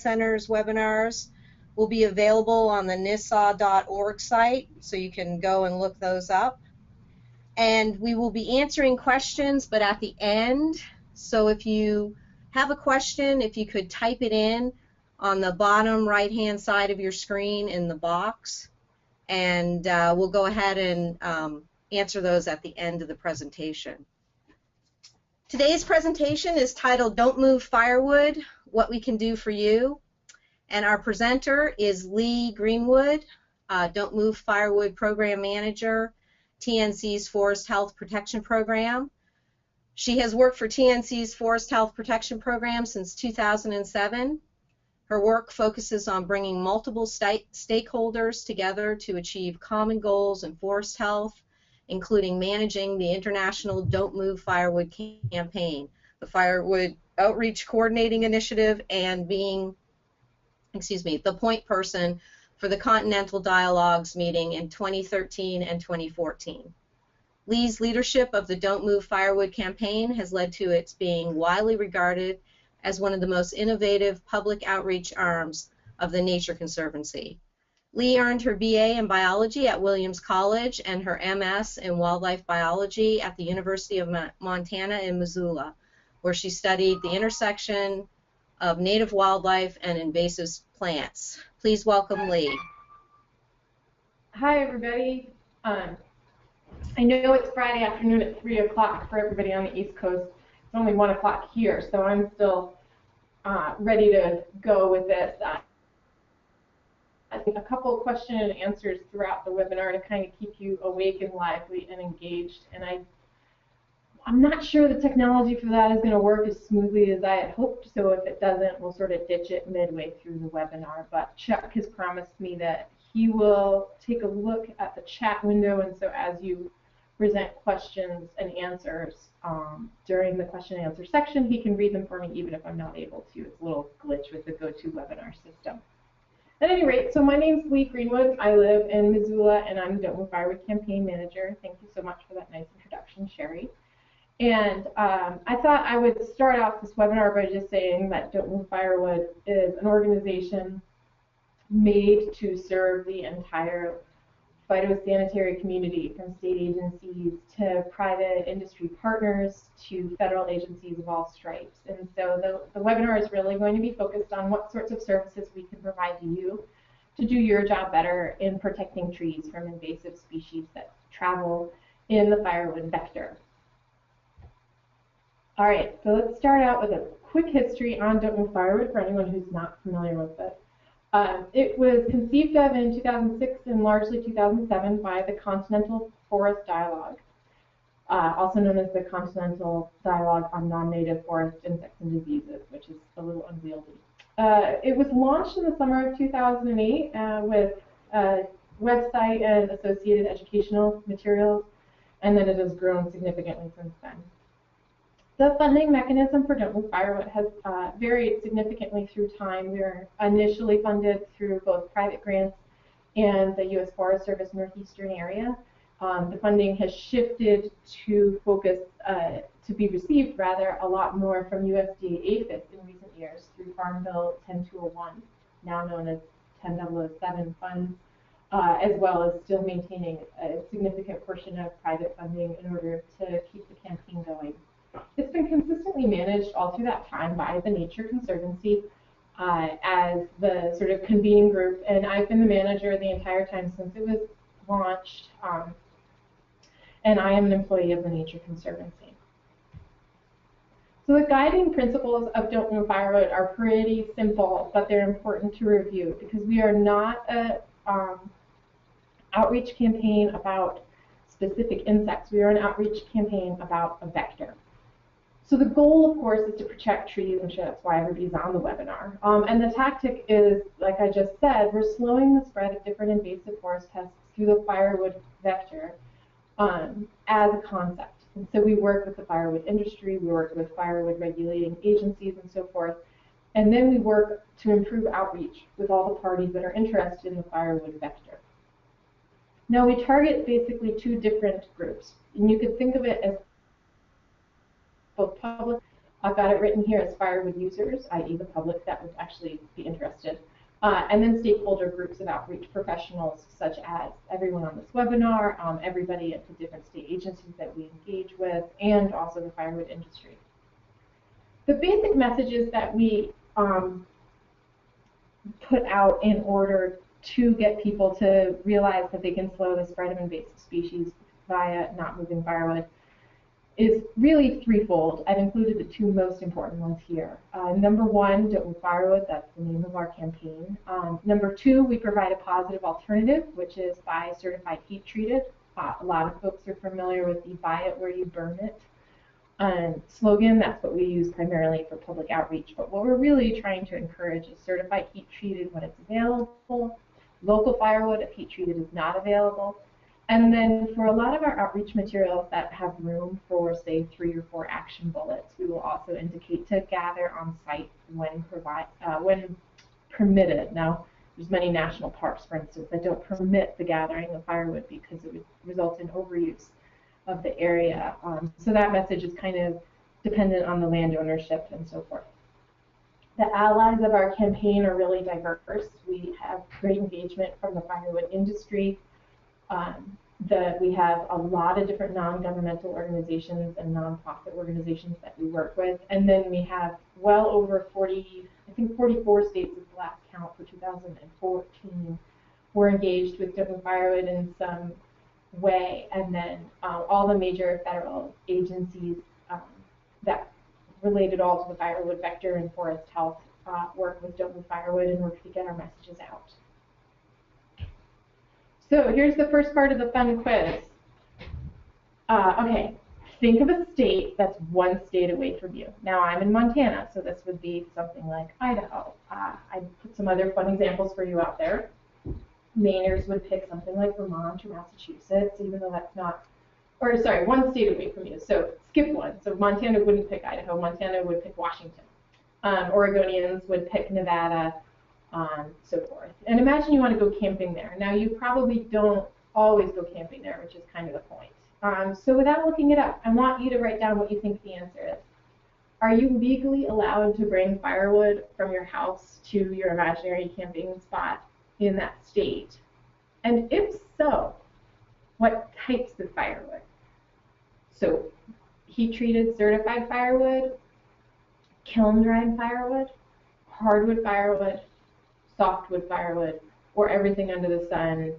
Center's webinars will be available on the NISAW.org site, so you can go and look those up. And we will be answering questions, but at the end. So if you have a question, if you could type it in on the bottom right-hand side of your screen in the box, and we'll go ahead and answer those at the end of the presentation. Today's presentation is titled Don't Move Firewood, What We Can Do for You. And our presenter is Lee Greenwood, Don't Move Firewood Program Manager, TNC's Forest Health Protection Program. She has worked for TNC's Forest Health Protection Program since 2007. Her work focuses on bringing multiple stakeholders together to achieve common goals in forest health, including managing the international Don't Move Firewood campaign, the Firewood Outreach Coordinating Initiative, and being, the point person for the Continental Dialogues meeting in 2013 and 2014. Lee's leadership of the Don't Move Firewood campaign has led to its being widely regarded as one of the most innovative public outreach arms of the Nature Conservancy. Lee earned her BA in biology at Williams College and her MS in wildlife biology at the University of Montana in Missoula, where she studied the intersection of native wildlife and invasive plants. Please welcome Lee. Hi, everybody. I know it's Friday afternoon at 3 o'clock for everybody on the East Coast. It's only 1 o'clock here, so I'm still ready to go with this. I think a couple of question and answers throughout the webinar to kind of keep you awake and lively and engaged. And I'm not sure the technology for that is going to work as smoothly as I had hoped, so if it doesn't, we'll sort of ditch it midway through the webinar. But Chuck has promised me that he will take a look at the chat window, and so as you present questions and answers during the question and answer section, he can read them for me even if I'm not able to. It's a little glitch with the GoToWebinar system. At any rate, so my name's Lee Greenwood. I live in Missoula, and I'm the Don't Move Firewood Campaign Manager. Thank you so much for that nice introduction, Sherry. And I thought I would start off this webinar by just saying that Don't Move Firewood is an organization made to serve the entire phytosanitary community, from state agencies to private industry partners to federal agencies of all stripes. And so the webinar is really going to be focused on what sorts of services we can provide to you to do your job better in protecting trees from invasive species that travel in the firewood vector. All right, so let's start out with a quick history on Don't Move Firewood for anyone who's not familiar with it. It was conceived of in 2006 and largely 2007 by the Continental Forest Dialogue, also known as the Continental Dialogue on Non-Native Forest Insects and Diseases, which is a little unwieldy. It was launched in the summer of 2008 with a website and associated educational materials, and then it has grown significantly since then. The funding mechanism for Don't Move Firewood has varied significantly through time. We were initially funded through both private grants and the U.S. Forest Service Northeastern area. The funding has shifted to focus, to be received rather, a lot more from USDA APHIS in recent years through Farm Bill 10201, now known as 10007 funds, as well as still maintaining a significant portion of private funding in order to keep the campaign going. It's been consistently managed all through that time by the Nature Conservancy as the sort of convening group, and I've been the manager the entire time since it was launched, and I am an employee of the Nature Conservancy. So the guiding principles of Don't Move Firewood are pretty simple, but they're important to review because we are not an outreach campaign about specific insects. We are an outreach campaign about a vector. So the goal, of course, is to protect trees. I'm sure that's why everybody's on the webinar. And the tactic is, like I just said, we're slowing the spread of different invasive forest pests through the firewood vector as a concept. And so we work with the firewood industry, we work with firewood regulating agencies and so forth, and then we work to improve outreach with all the parties that are interested in the firewood vector. Now we target basically two different groups, and you could think of it as both public I've got it written here as Firewood users, i.e. the public that would actually be interested. And then stakeholder groups of outreach professionals, such as everyone on this webinar, everybody at the different state agencies that we engage with, and also the firewood industry. The basic messages that we put out in order to get people to realize that they can slow the spread of invasive species via not moving firewood is really threefold. I've included the two most important ones here. Number one, don't move firewood, that's the name of our campaign. Number two, we provide a positive alternative, which is buy certified heat treated. A lot of folks are familiar with the buy it where you burn it slogan. That's what we use primarily for public outreach. But what we're really trying to encourage is certified heat treated when it's available, local firewood if heat treated is not available. And then for a lot of our outreach materials that have room for, say, 3 or 4 action bullets, we will also indicate to gather on site when permitted. Now, there's many national parks, for instance, that don't permit the gathering of firewood because it would result in overuse of the area. So that message is kind of dependent on the land ownership and so forth. The allies of our campaign are really diverse. We have great engagement from the firewood industry. We have a lot of different non-governmental organizations and nonprofit organizations that we work with, and then we have well over 40, I think 44 states is the last count for 2014, were engaged with Don't Move Firewood in some way, and then all the major federal agencies that related all to the firewood vector and forest health work with Don't Move Firewood in order to get our messages out. So here's the first part of the fun quiz. Okay, think of a state that's one state away from you. Now I'm in Montana, so this would be something like Idaho. I put some other fun examples for you out there. Mainers would pick something like Vermont or Massachusetts, even though that's not, or sorry, one state away from you. So skip one. So Montana wouldn't pick Idaho. Montana would pick Washington. Oregonians would pick Nevada. So forth. And imagine you want to go camping there. Now, you probably don't always go camping there, which is kind of the point. So without looking it up, I want you to write down what you think the answer is. Are you legally allowed to bring firewood from your house to your imaginary camping spot in that state? And if so, what types of firewood? So heat-treated certified firewood, kiln-dried firewood, hardwood firewood, softwood firewood, or everything under the sun.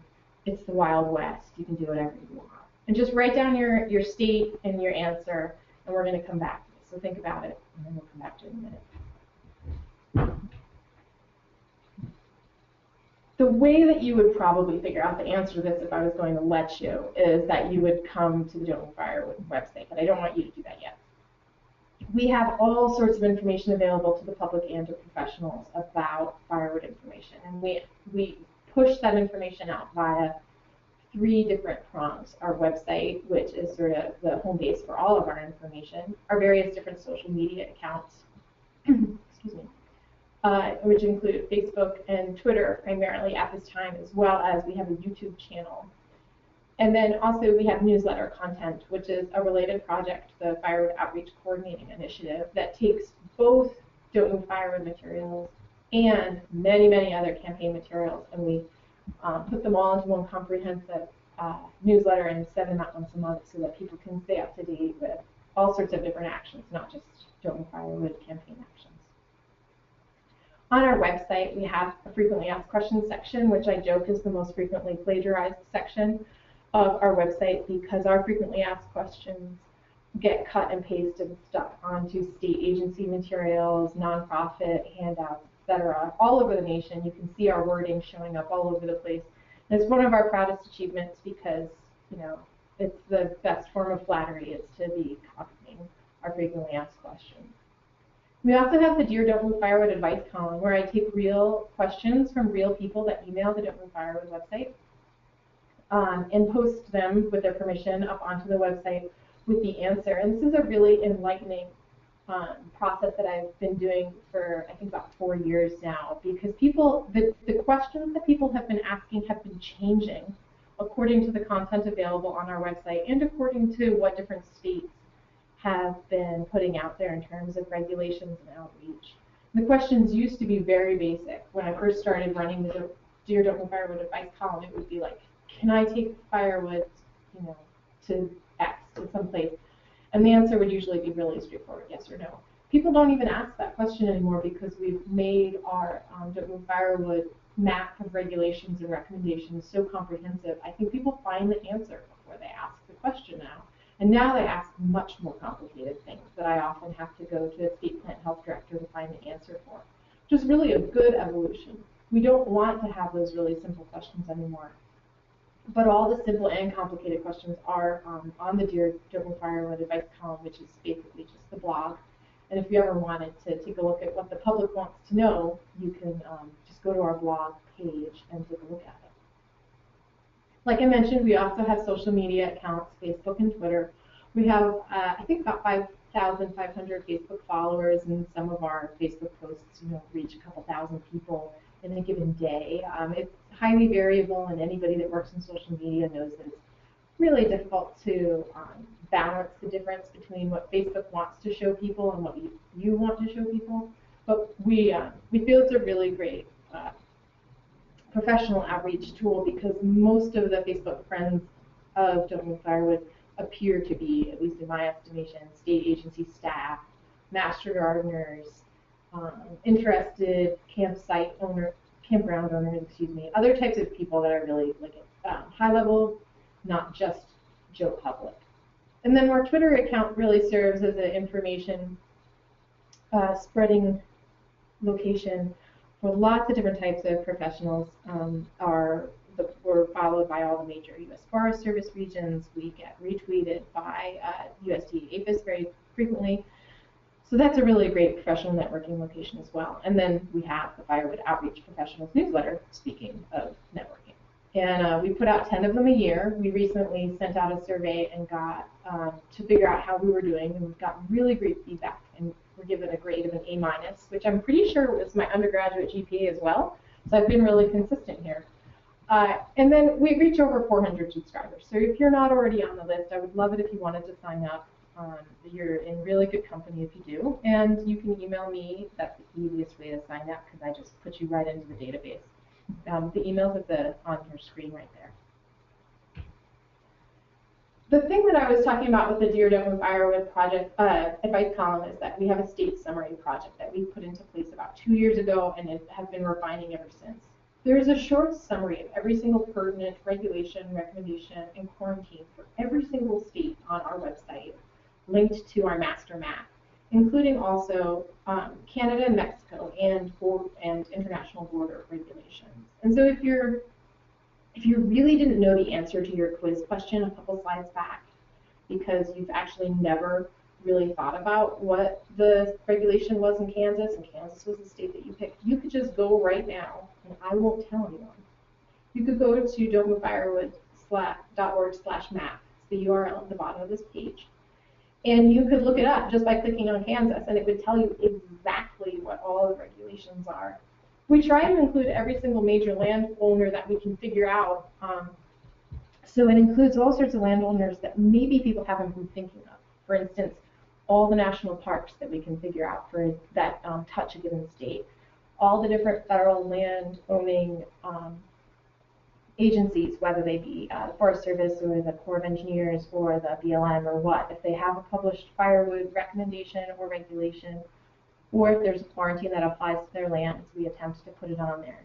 It's the Wild West. You can do whatever you want. And just write down your state and your answer, and we're going to come back to this. So think about it, and then we'll come back to it in a minute. The way that you would probably figure out the answer to this if I was going to let you is that you would come to the Don't Move Firewood website, but I don't want you to do that yet. We have all sorts of information available to the public and to professionals about firewood information, and we push that information out via 3 different prongs. Our website, which is sort of the home base for all of our information, our various different social media accounts, excuse me, which include Facebook and Twitter primarily at this time, as well as we have a YouTube channel. And then also we have newsletter content, which is a related project, the Firewood Outreach Coordinating Initiative, that takes both Don't Move Firewood materials and many, many other campaign materials, and we put them all into one comprehensive newsletter and send them out once a month so that people can stay up to date with all sorts of different actions, not just Don't Move Firewood campaign actions. On our website, we have a frequently asked questions section, which I joke is the most frequently plagiarized section of our website because our frequently asked questions get cut and pasted and stuck onto state agency materials, nonprofit handouts, etc. all over the nation. You can see our wording showing up all over the place. And it's one of our proudest achievements because, you know, it's the best form of flattery is to be copying our frequently asked questions. We also have the Dear Don't Move Firewood advice column where I take real questions from real people that email the Don't Move Firewood website and post them with their permission up onto the website with the answer. And this is a really enlightening process that I've been doing for I think about 4 years now, because people, the questions that people have been asking have been changing according to the content available on our website and according to what different states have been putting out there in terms of regulations and outreach. The questions used to be very basic. When I first started running the Deer Don't Move Firewood advice column, it would be like, can I take firewood, to X, to some place? And the answer would usually be really straightforward, yes or no. People don't even ask that question anymore because we've made our Don't Move Firewood map of regulations and recommendations so comprehensive. I think people find the answer before they ask the question now. And now they ask much more complicated things that I often have to go to a state plant health director to find the answer for, which is really a good evolution. We don't want to have those really simple questions anymore. But all the simple and complicated questions are on the Deer Don't Move Firewood advice column, which is basically just the blog. And if you ever wanted to take a look at what the public wants to know, you can just go to our blog page and take a look at it. Like I mentioned, we also have social media accounts, Facebook and Twitter. We have, I think, about 5,500 Facebook followers, and some of our Facebook posts, reach a couple thousand people in a given day. It's highly variable, and anybody that works in social media knows that it's really difficult to balance the difference between what Facebook wants to show people and what you want to show people. But we feel it's a really great professional outreach tool because most of the Facebook friends of Don't Move Firewood appear to be, at least in my estimation, state agency staff, master gardeners, interested campground owners, other types of people that are really like high level, not just Joe Public. And then our Twitter account really serves as an information spreading location for lots of different types of professionals. We're followed by all the major U.S. Forest Service regions. We get retweeted by USDA APHIS very frequently. So that's a really great professional networking location as well. And then we have the Firewood Outreach Professionals newsletter, speaking of networking. And we put out 10 of them a year. We recently sent out a survey and got to figure out how we were doing, and we've got really great feedback. And we're given a grade of an A-, which I'm pretty sure was my undergraduate GPA as well. So I've been really consistent here. And then we reach over 400 subscribers. So if you're not already on the list, I would love it if you wanted to sign up. You're in really good company if you do. And you can email me. That's the easiest way to sign up because I just put you right into the database. The email's on your screen right there. The thing that I was talking about with the Deer Don't Move Firewood project advice column is that we have a state summary project that we put into place about 2 years ago and it has been refining ever since. There is a short summary of every single pertinent regulation, recommendation, and quarantine for every single state on our website, linked to our master map, including also Canada and Mexico and international border regulations. And so if you really didn't know the answer to your quiz question a couple slides back because you've actually never really thought about what the regulation was in Kansas, and Kansas was the state that you picked, you could just go right now, and I won't tell anyone. You could go to don'tmovefirewood.org/map. It's the URL at the bottom of this page. And you could look it up just by clicking on Kansas, and it would tell you exactly what all the regulations are. We try to include every single major landowner that we can figure out. So it includes all sorts of landowners that maybe people haven't been thinking of. For instance, all the national parks that we can figure out for that touch a given state. All the different federal land owning agencies, whether they be the Forest Service or the Corps of Engineers or the BLM or what, if they have a published firewood recommendation or regulation, or if there's a quarantine that applies to their lands, we attempt to put it on there.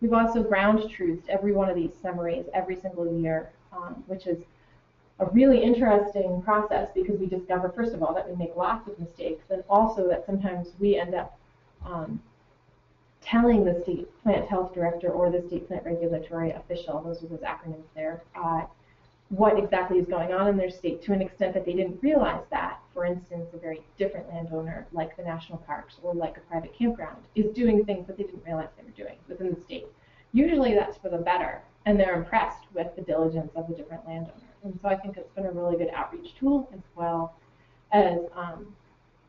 We've also ground truthed every one of these summaries every single year, which is a really interesting process because we discover, first of all, that we make lots of mistakes, and also that sometimes we end up telling the state plant health director or the state plant regulatory official, those are those acronyms there, what exactly is going on in their state to an extent that they didn't realize that. For instance, a very different landowner, like the national parks or like a private campground, is doing things that they didn't realize they were doing within the state. Usually that's for the better, and they're impressed with the diligence of the different landowners. And so I think it's been a really good outreach tool as well as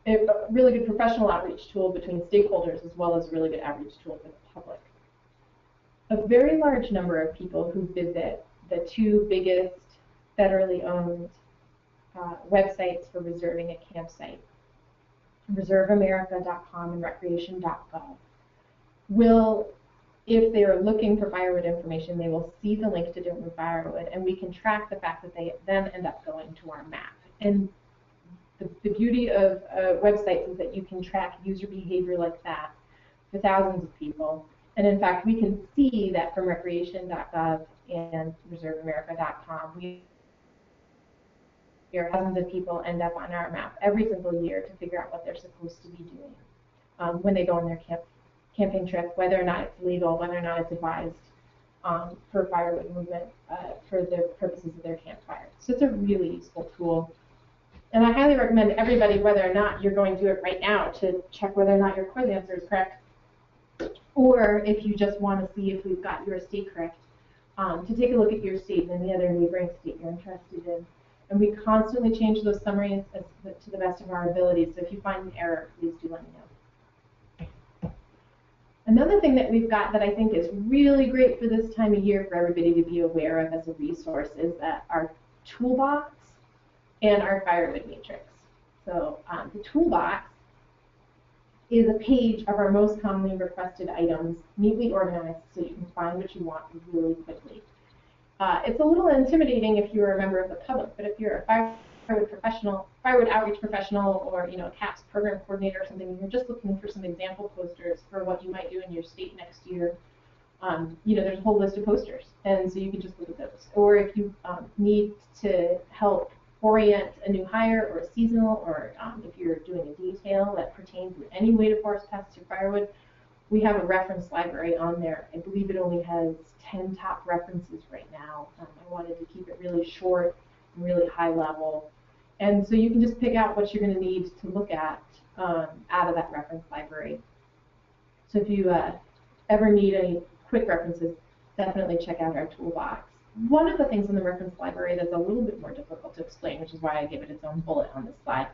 a really good professional outreach tool between stakeholders as well as a really good outreach tool for the public. A very large number of people who visit the two biggest federally owned websites for reserving a campsite, reserveamerica.com and recreation.gov, will, if they are looking for firewood information, they will see the link to Don't Move Firewood, and we can track the fact that they then end up going to our map. And the beauty of websites is that you can track user behavior like that for thousands of people. And in fact, we can see that from recreation.gov and reserveamerica.com, we hear thousands of people end up on our map every single year to figure out what they're supposed to be doing when they go on their camping trip, whether or not it's legal, whether or not it's advised for firewood movement for the purposes of their campfire. So it's a really useful tool. And I highly recommend everybody, whether or not you're going to do it right now, to check whether or not your quiz answer is correct, or if you just want to see if we've got your state correct, to take a look at your state and any other neighboring state you're interested in. And we constantly change those summaries to the best of our abilities, so if you find an error, please do let me know. Another thing that we've got that I think is really great for this time of year for everybody to be aware of as a resource is that our toolbox and our firewood matrix. So the toolbox is a page of our most commonly requested items, neatly organized so you can find what you want really quickly. It's a little intimidating if you're a member of the public, but if you're a firewood professional, firewood outreach professional, or a CAPS program coordinator or something, and you're just looking for some example posters for what you might do in your state next year, there's a whole list of posters, and so you can just look at those. Or if you need to help orient a new hire or a seasonal, or if you're doing a detail that pertains in any way to forest pests or firewood, we have a reference library on there. I believe it only has 10 top references right now. I wanted to keep it really short and really high level. And so you can just pick out what you're going to need to look at out of that reference library. So if you ever need any quick references, definitely check out our toolbox. One of the things in the reference library that's a little bit more difficult to explain, which is why I give it its own bullet on this slide,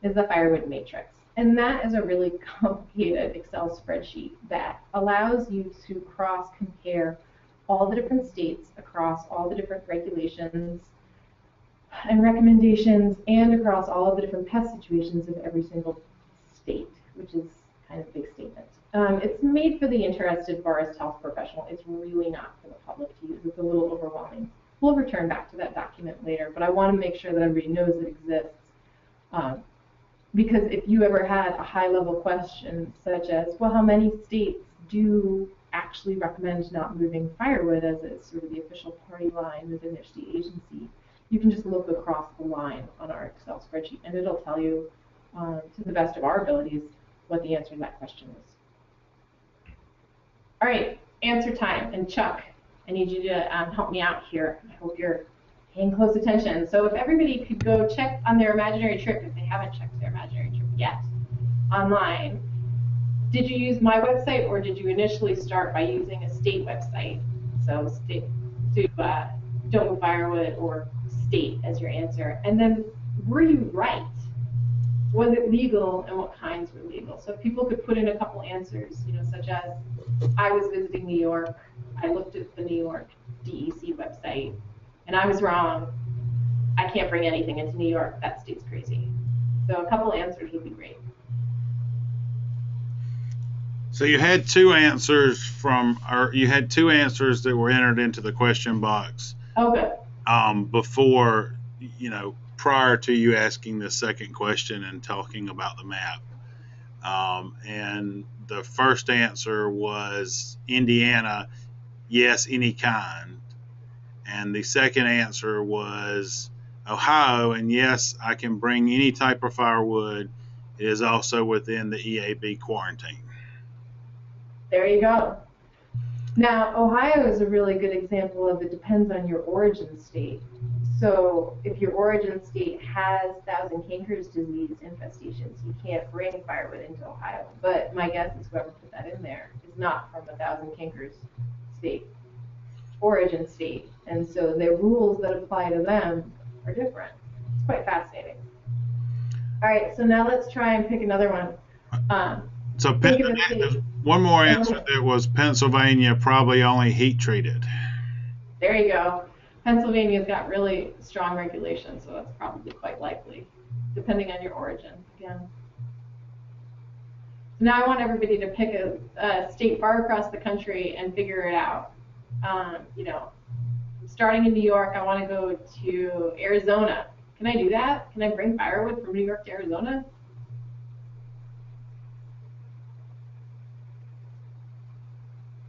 is the firewood matrix. And that is a really complicated Excel spreadsheet that allows you to cross-compare all the different states across all the different regulations and recommendations and across all of the different pest situations of every single state, which is kind of a big statement. It's made for the interested forest health professional. It's really not for the public to use. It's a little overwhelming. We'll return back to that document later, but I want to make sure that everybody knows it exists. Because if you ever had a high-level question such as, well, how many states do actually recommend not moving firewood as a sort of the official party line within their state agency, you can just look across the line on our Excel spreadsheet, and it'll tell you, to the best of our abilities, what the answer to that question is. All right, answer time. And Chuck, I need you to help me out here. I hope you're paying close attention. So if everybody could go check on their imaginary trip, if they haven't checked their imaginary trip yet, online, did you use my website or did you initially start by using a state website? So state, Don't Move Firewood or state as your answer. And then were you right? Was it legal and what kinds were legal? So if people could put in a couple answers, such as, I was visiting New York, I looked at the New York DEC website, and I was wrong. I can't bring anything into New York. That state's crazy. So a couple answers would be great. So you had two answers that were entered into the question box. Okay. Before, prior to you asking the second question and talking about the map. And the first answer was Indiana, yes, any kind. And the second answer was Ohio, and yes, I can bring any type of firewood. It is also within the EAB quarantine. There you go. Now, Ohio is a really good example of it depends on your origin state. So if your origin state has thousand cankers disease infestations, you can't bring firewood into Ohio. But my guess is whoever put that in there is not from a thousand cankers state, origin state. And so the rules that apply to them are different. It's quite fascinating. All right, so now let's try and pick another one. So one more answer that was Pennsylvania, probably only heat treated. There you go. Pennsylvania's got really strong regulations, so that's probably quite likely, depending on your origin, again. So now I want everybody to pick a state far across the country and figure it out. You know, starting in New York, I want to go to Arizona. Can I do that? Can I bring firewood from New York to Arizona?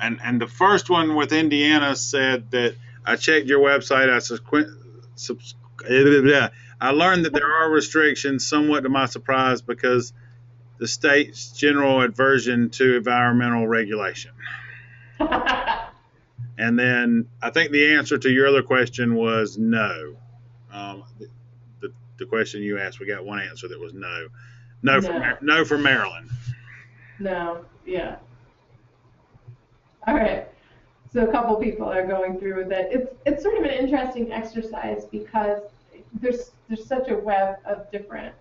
And the first one with Indiana said that I checked your website. I learned that there are restrictions, somewhat to my surprise, because the state's general aversion to environmental regulation. And then I think the answer to your other question was no. The question you asked, we got one answer that was no. No. For Maryland. No, yeah. All right. So a couple people are going through with it. It's sort of an interesting exercise because there's such a web of different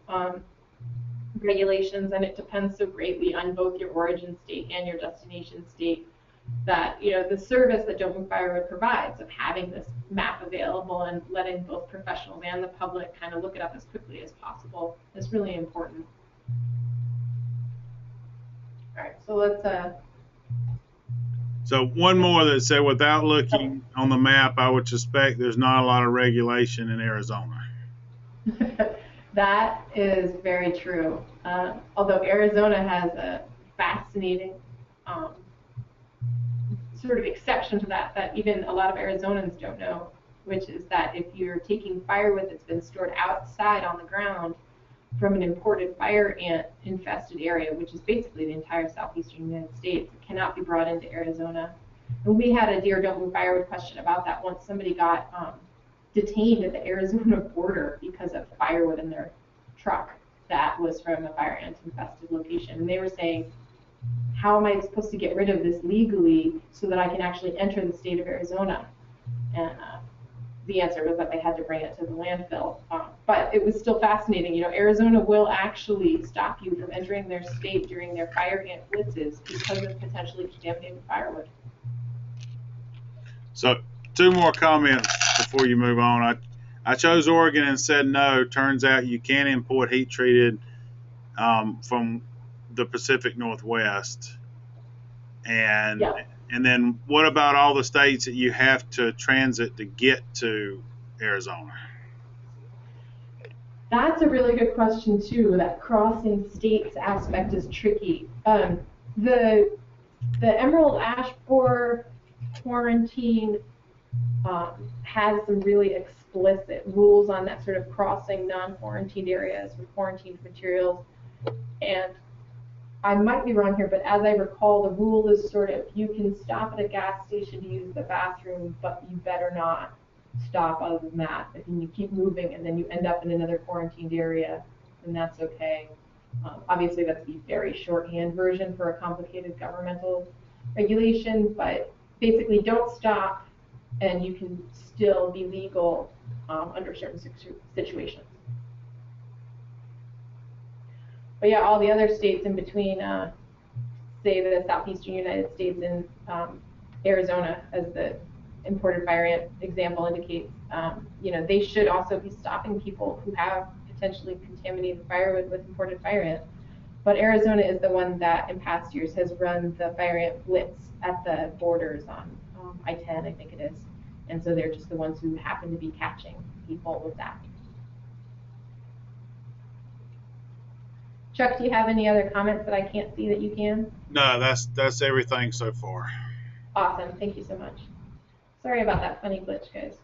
regulations, and it depends so greatly on both your origin state and your destination state that, you know, the service that Don't Move Firewood provides of having this map available and letting both professionals and the public kind of look it up as quickly as possible is really important. All right, so let's So one more that said, without looking on the map, I would suspect there's not a lot of regulation in Arizona. That is very true. Although Arizona has a fascinating sort of exception to that even a lot of Arizonans don't know, which is that if you're taking firewood that's been stored outside on the ground from an imported fire ant infested area, which is basically the entire southeastern United States, it cannot be brought into Arizona. And we had a Dear Don't Move Firewood question about that once. Somebody got detained at the Arizona border because of firewood in their truck that was from a fire ant infested location. And they were saying, how am I supposed to get rid of this legally so that I can actually enter the state of Arizona? And the answer was that they had to bring it to the landfill. But it was still fascinating. You know, Arizona will actually stop you from entering their state during their fire ant blitzes because of potentially contaminated firewood. So 2 more comments before you move on. I chose Oregon and said no. Turns out you can import heat treated from the Pacific Northwest. And Yeah. And then what about all the states that you have to transit to get to Arizona? That's a really good question too. That crossing states aspect is tricky. The Emerald Ash Borer quarantine has some really explicit rules on that sort of crossing non-quarantined areas with quarantined materials. And I might be wrong here, but as I recall, the rule is sort of you can stop at a gas station to use the bathroom, but you better not stop other than that. If you keep moving and then you end up in another quarantined area, then that's okay. Obviously, that's the very shorthand version for a complicated governmental regulation, but basically don't stop and you can still be legal under certain situations. But yeah, all the other states in between, say the southeastern United States and Arizona, as the imported fire ant example indicates, you know, they should also be stopping people who have potentially contaminated firewood with imported fire ant. But Arizona is the one that in past years has run the fire ant blitz at the borders on I-10, I think it is. And so they're just the ones who happen to be catching people with that. Chuck, do you have any other comments that I can't see that you can? No, that's everything so far. Awesome, thank you so much. Sorry about that funny glitch, guys.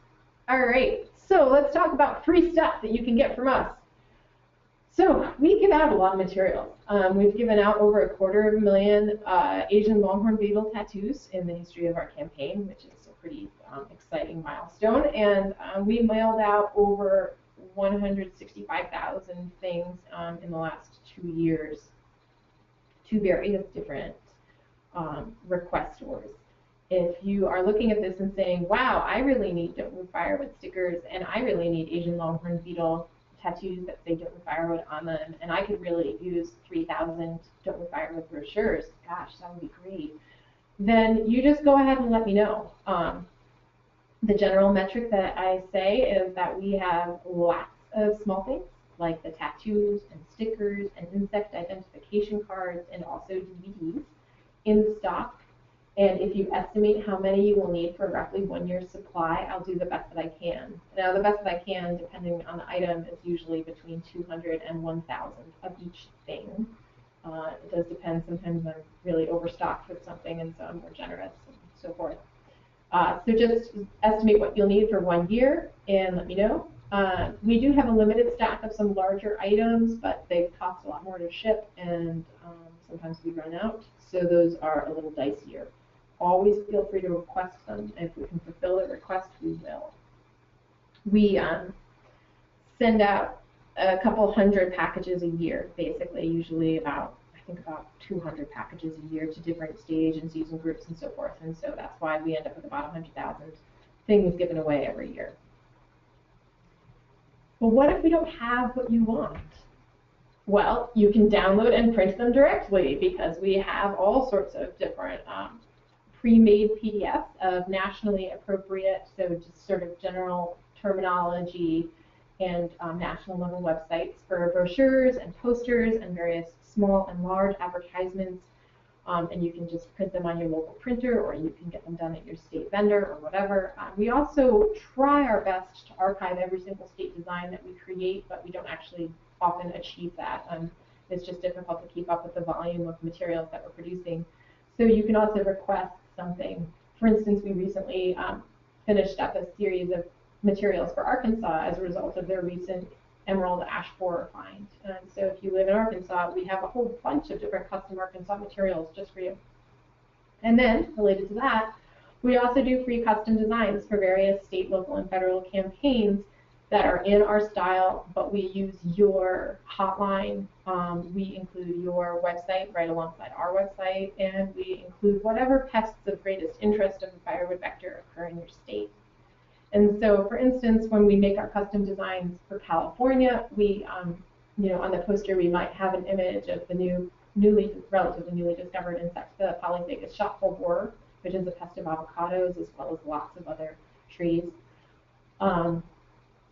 All right, so let's talk about free stuff that you can get from us. So we give out a lot of materials. We've given out over 250,000 Asian longhorn beetle tattoos in the history of our campaign, which is a pretty exciting milestone. And we mailed out over 165,000 things in the last 2 years to various different request stores. If you are looking at this and saying, wow, I really need Don't Move Firewood stickers and I really need Asian longhorn beetle tattoos that say Don't Move Firewood on them, and I could really use 3,000 Don't Move Firewood brochures, gosh, that would be great, then you just go ahead and let me know. The general metric that I say is that we have lots of small things like the tattoos and stickers and insect identification cards and also DVDs in stock. And if you estimate how many you will need for roughly 1 year's supply, I'll do the best that I can. Now, the best that I can, depending on the item, is usually between 200 and 1,000 of each thing. It does depend. Sometimes I'm really overstocked with something, and so I'm more generous and so forth. So just estimate what you'll need for 1 year and let me know. We do have a limited stock of some larger items, but they cost a lot more to ship, and sometimes we run out. So those are a little dicier. Always feel free to request them. If we can fulfill the request, we will. We send out a couple hundred packages a year, basically, usually about 200 packages a year to different state agencies and groups and so forth. And so that's why we end up with about 100,000 things given away every year. Well, what if we don't have what you want? Well, you can download and print them directly because we have all sorts of different pre-made PDFs of nationally appropriate, so just sort of general terminology and national level websites for brochures and posters and various small and large advertisements, and you can just print them on your local printer, or you can get them done at your state vendor or whatever. We also try our best to archive every single state design that we create, but we don't actually often achieve that. It's just difficult to keep up with the volume of materials that we're producing. So you can also request something. For instance, we recently finished up a series of materials for Arkansas as a result of their recent emerald ash borer find. And so if you live in Arkansas, we have a whole bunch of different custom Arkansas materials just for you. And then, related to that, we also do free custom designs for various state, local, and federal campaigns that are in our style, but we use your hotline. We include your website right alongside our website, and we include whatever pests of greatest interest of the firewood vector occur in your state. And so, for instance, when we make our custom designs for California, we, on the poster, we might have an image of the relatively newly discovered insect, the polyphagus shotpole borer, which is a pest of avocados, as well as lots of other trees.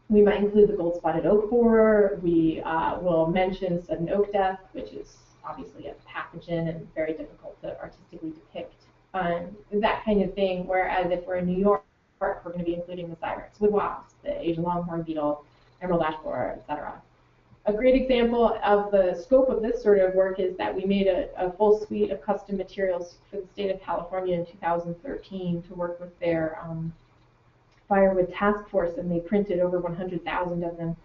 We might include the gold-spotted oak borer. We will mention sudden oak death, which is obviously a pathogen and very difficult to artistically depict. That kind of thing, whereas if we're in New York, we're going to be including the Cyrex wood wasp, the Asian longhorn beetle, emerald ash borer, etc. A great example of the scope of this sort of work is that we made a full suite of custom materials for the state of California in 2013 to work with their Firewood task force, and they printed over 100,000 of them.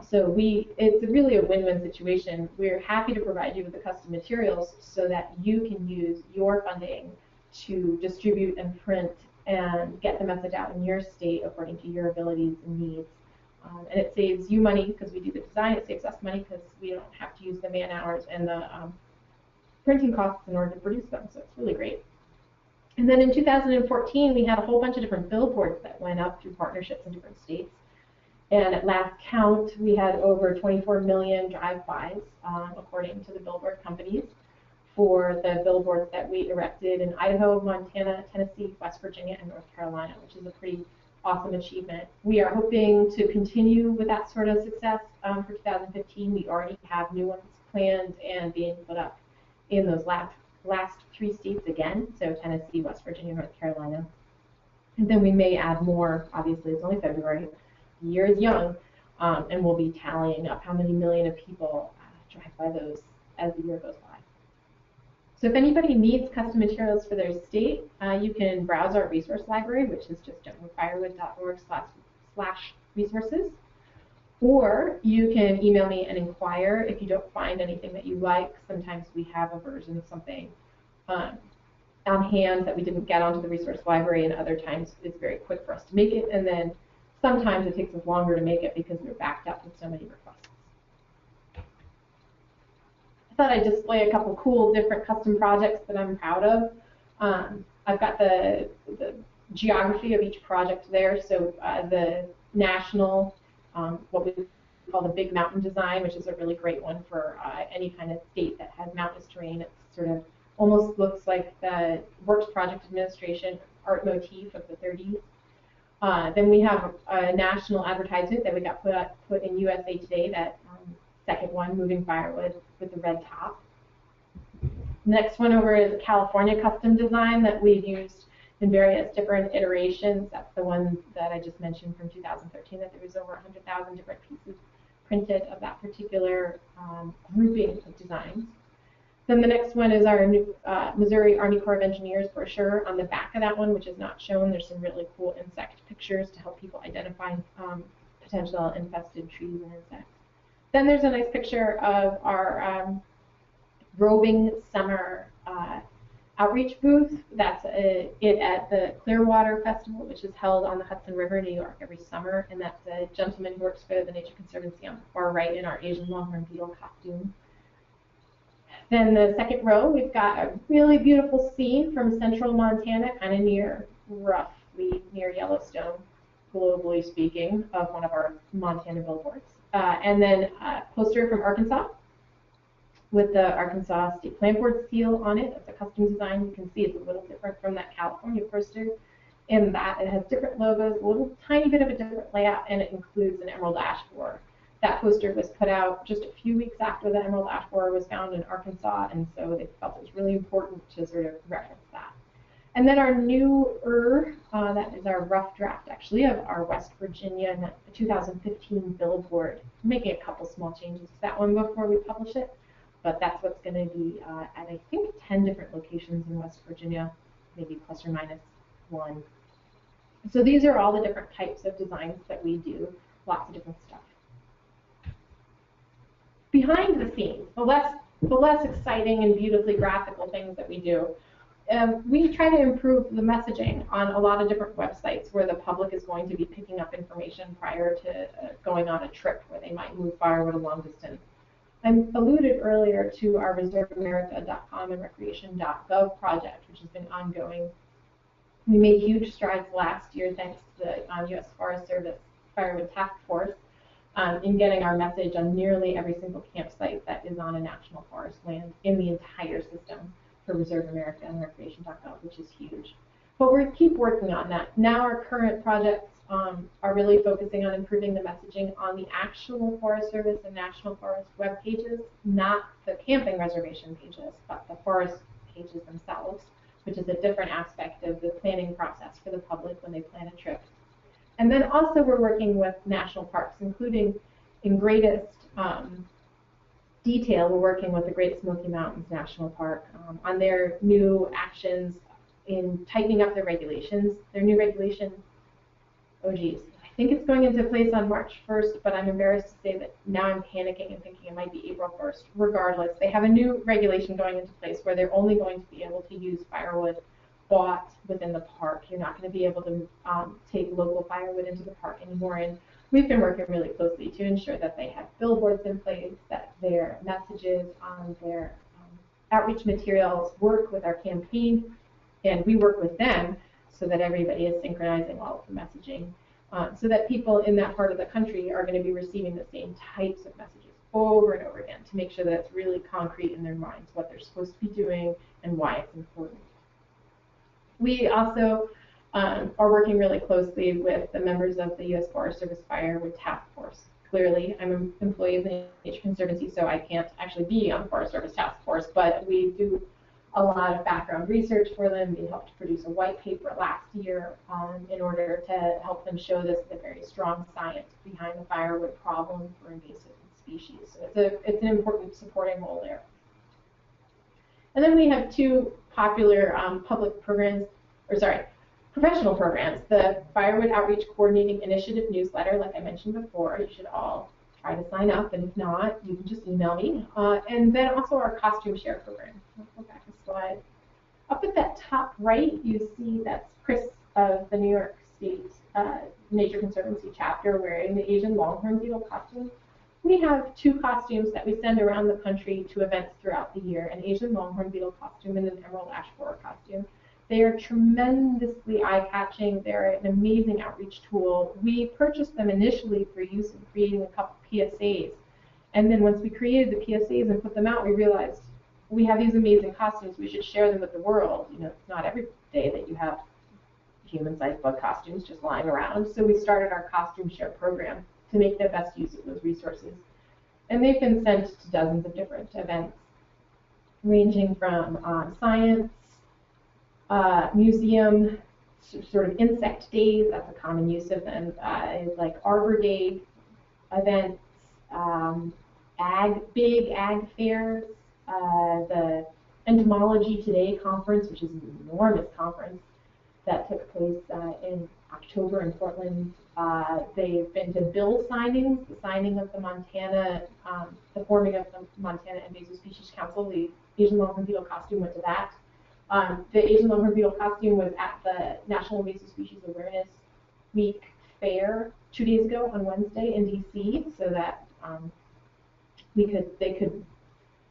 So it's really a win-win situation. We're happy to provide you with the custom materials so that you can use your funding to distribute and print and get the message out in your state according to your abilities and needs. And it saves you money because we do the design. It saves us money because we don't have to use the man hours and the printing costs in order to produce them. So it's really great. And then in 2014, we had a whole bunch of different billboards that went up through partnerships in different states. And at last count, we had over 24 million drive-bys, according to the billboard companies, for the billboards that we erected in Idaho, Montana, Tennessee, West Virginia, and North Carolina, which is a pretty awesome achievement. We are hoping to continue with that sort of success for 2015. We already have new ones planned and being put up in those last 3 states again, so Tennessee, West Virginia, North Carolina. And then we may add more. Obviously, it's only February. The year is young, and we'll be tallying up how many million of people drive by those as the year goes by. So if anybody needs custom materials for their state, you can browse our resource library, which is just firewood.org/resources. Or you can email me and inquire if you don't find anything that you like. Sometimes we have a version of something on hand that we didn't get onto the resource library, and other times it's very quick for us to make it. And then sometimes it takes us longer to make it because we're backed up with so many requests. I thought I'd display a couple cool different custom projects that I'm proud of. I've got the geography of each project there. So the national, what we call the Big Mountain Design, which is a really great one for any kind of state that has mountainous terrain. It sort of almost looks like the Works Project Administration art motif of the 30s. Then we have a national advertisement that we got put in USA Today, that second one, moving firewood with the red top. Next one over is a California custom design that we've used in various different iterations. That's the one that I just mentioned from 2013, that there was over 100,000 different pieces printed of that particular grouping of designs. Then the next one is our new Missouri Army Corps of Engineers brochure. On the back of that one, which is not shown, there's some really cool insect pictures to help people identify potential infested trees and insects. Then there's a nice picture of our roving summer outreach booth. That's it at the Clearwater Festival, which is held on the Hudson River, New York, every summer. And that's a gentleman who works for the Nature Conservancy on the far right in our Asian longhorn beetle costume. Then the second row, we've got a really beautiful scene from central Montana, kind of roughly near Yellowstone, globally speaking, of one of our Montana billboards. And then a poster from Arkansas with the Arkansas State Plant Board seal on it. It's a custom design. You can see it's a little different from that California poster in that it has different logos, a little tiny bit of a different layout, and it includes an emerald ash borer. That poster was put out just a few weeks after the emerald ash borer was found in Arkansas, and so they felt it was really important to sort of reference that. And then our newer, that is our rough draft, actually, of our West Virginia 2015 billboard. I'm making a couple small changes to that one before we publish it, but that's what's going to be at, I think, 10 different locations in West Virginia, maybe plus or minus one. So these are all the different types of designs that we do, lots of different stuff. Behind the scenes, the less exciting and beautifully graphical things that we do, we try to improve the messaging on a lot of different websites where the public is going to be picking up information prior to going on a trip where they might move firewood a long distance. I alluded earlier to our reserveamerica.com and recreation.gov project, which has been ongoing. We made huge strides last year thanks to the U.S. Forest Service Firewood Task Force in getting our message on nearly every single campsite that is on a national forest land in the entire system for Reserve America and recreation.gov, which is huge. But we keep working on that. Now our current projects are really focusing on improving the messaging on the actual Forest Service and National Forest web pages, not the camping reservation pages, but the forest pages themselves, which is a different aspect of the planning process for the public when they plan a trip. And then also we're working with national parks, including in greatest detail, we're working with the Great Smoky Mountains National Park on their new actions in tightening up their regulations. Their new regulation, oh geez, I think it's going into place on March 1st, but I'm embarrassed to say that now I'm panicking and thinking it might be April 1st. Regardless, they have a new regulation going into place where they're only going to be able to use firewood bought within the park. You're not going to be able to take local firewood into the park anymore. And we've been working really closely to ensure that they have billboards in place, that their messages on their outreach materials work with our campaign, and we work with them so that everybody is synchronizing all of the messaging, so that people in that part of the country are going to be receiving the same types of messages over and over again to make sure that it's really concrete in their minds what they're supposed to be doing and why it's important. We also are working really closely with the members of the U.S. Forest Service Firewood Task Force. Clearly, I'm an employee of the Nature Conservancy, so I can't actually be on the Forest Service Task Force, but we do a lot of background research for them. We helped produce a white paper last year in order to help them show the very strong science behind the firewood problem for invasive species. So it's an important supporting role there. And then we have two popular public programs, professional programs. The Firewood Outreach Coordinating Initiative newsletter, like I mentioned before, you should all try to sign up, and if not, you can just email me. And then also our costume share program. I'll go back a slide. Up at that top right, you see that's Chris of the New York State Nature Conservancy chapter wearing the Asian longhorn beetle costume. We have two costumes that we send around the country to events throughout the year, an Asian longhorn beetle costume and an emerald ash borer costume. They are tremendously eye-catching. They're an amazing outreach tool. We purchased them initially for use in creating a couple PSAs. And then once we created the PSAs and put them out, we realized we have these amazing costumes. We should share them with the world. You know, it's not every day that you have human-sized bug costumes just lying around. So we started our costume share program to make the best use of those resources. And they've been sent to dozens of different events, ranging from science, museum, sort of insect days, that's a common use of them, like Arbor Day events, big ag fairs, the Entomology Today conference, which is an enormous conference that took place in October in Portland. They've been to bill signings, the signing of the Montana, the forming of the Montana Invasive Species Council. The Asian longhorn beetle costume went to that. The Asian longhorn beetle costume was at the National Invasive Species Awareness Week fair 2 days ago on Wednesday in DC, so that they could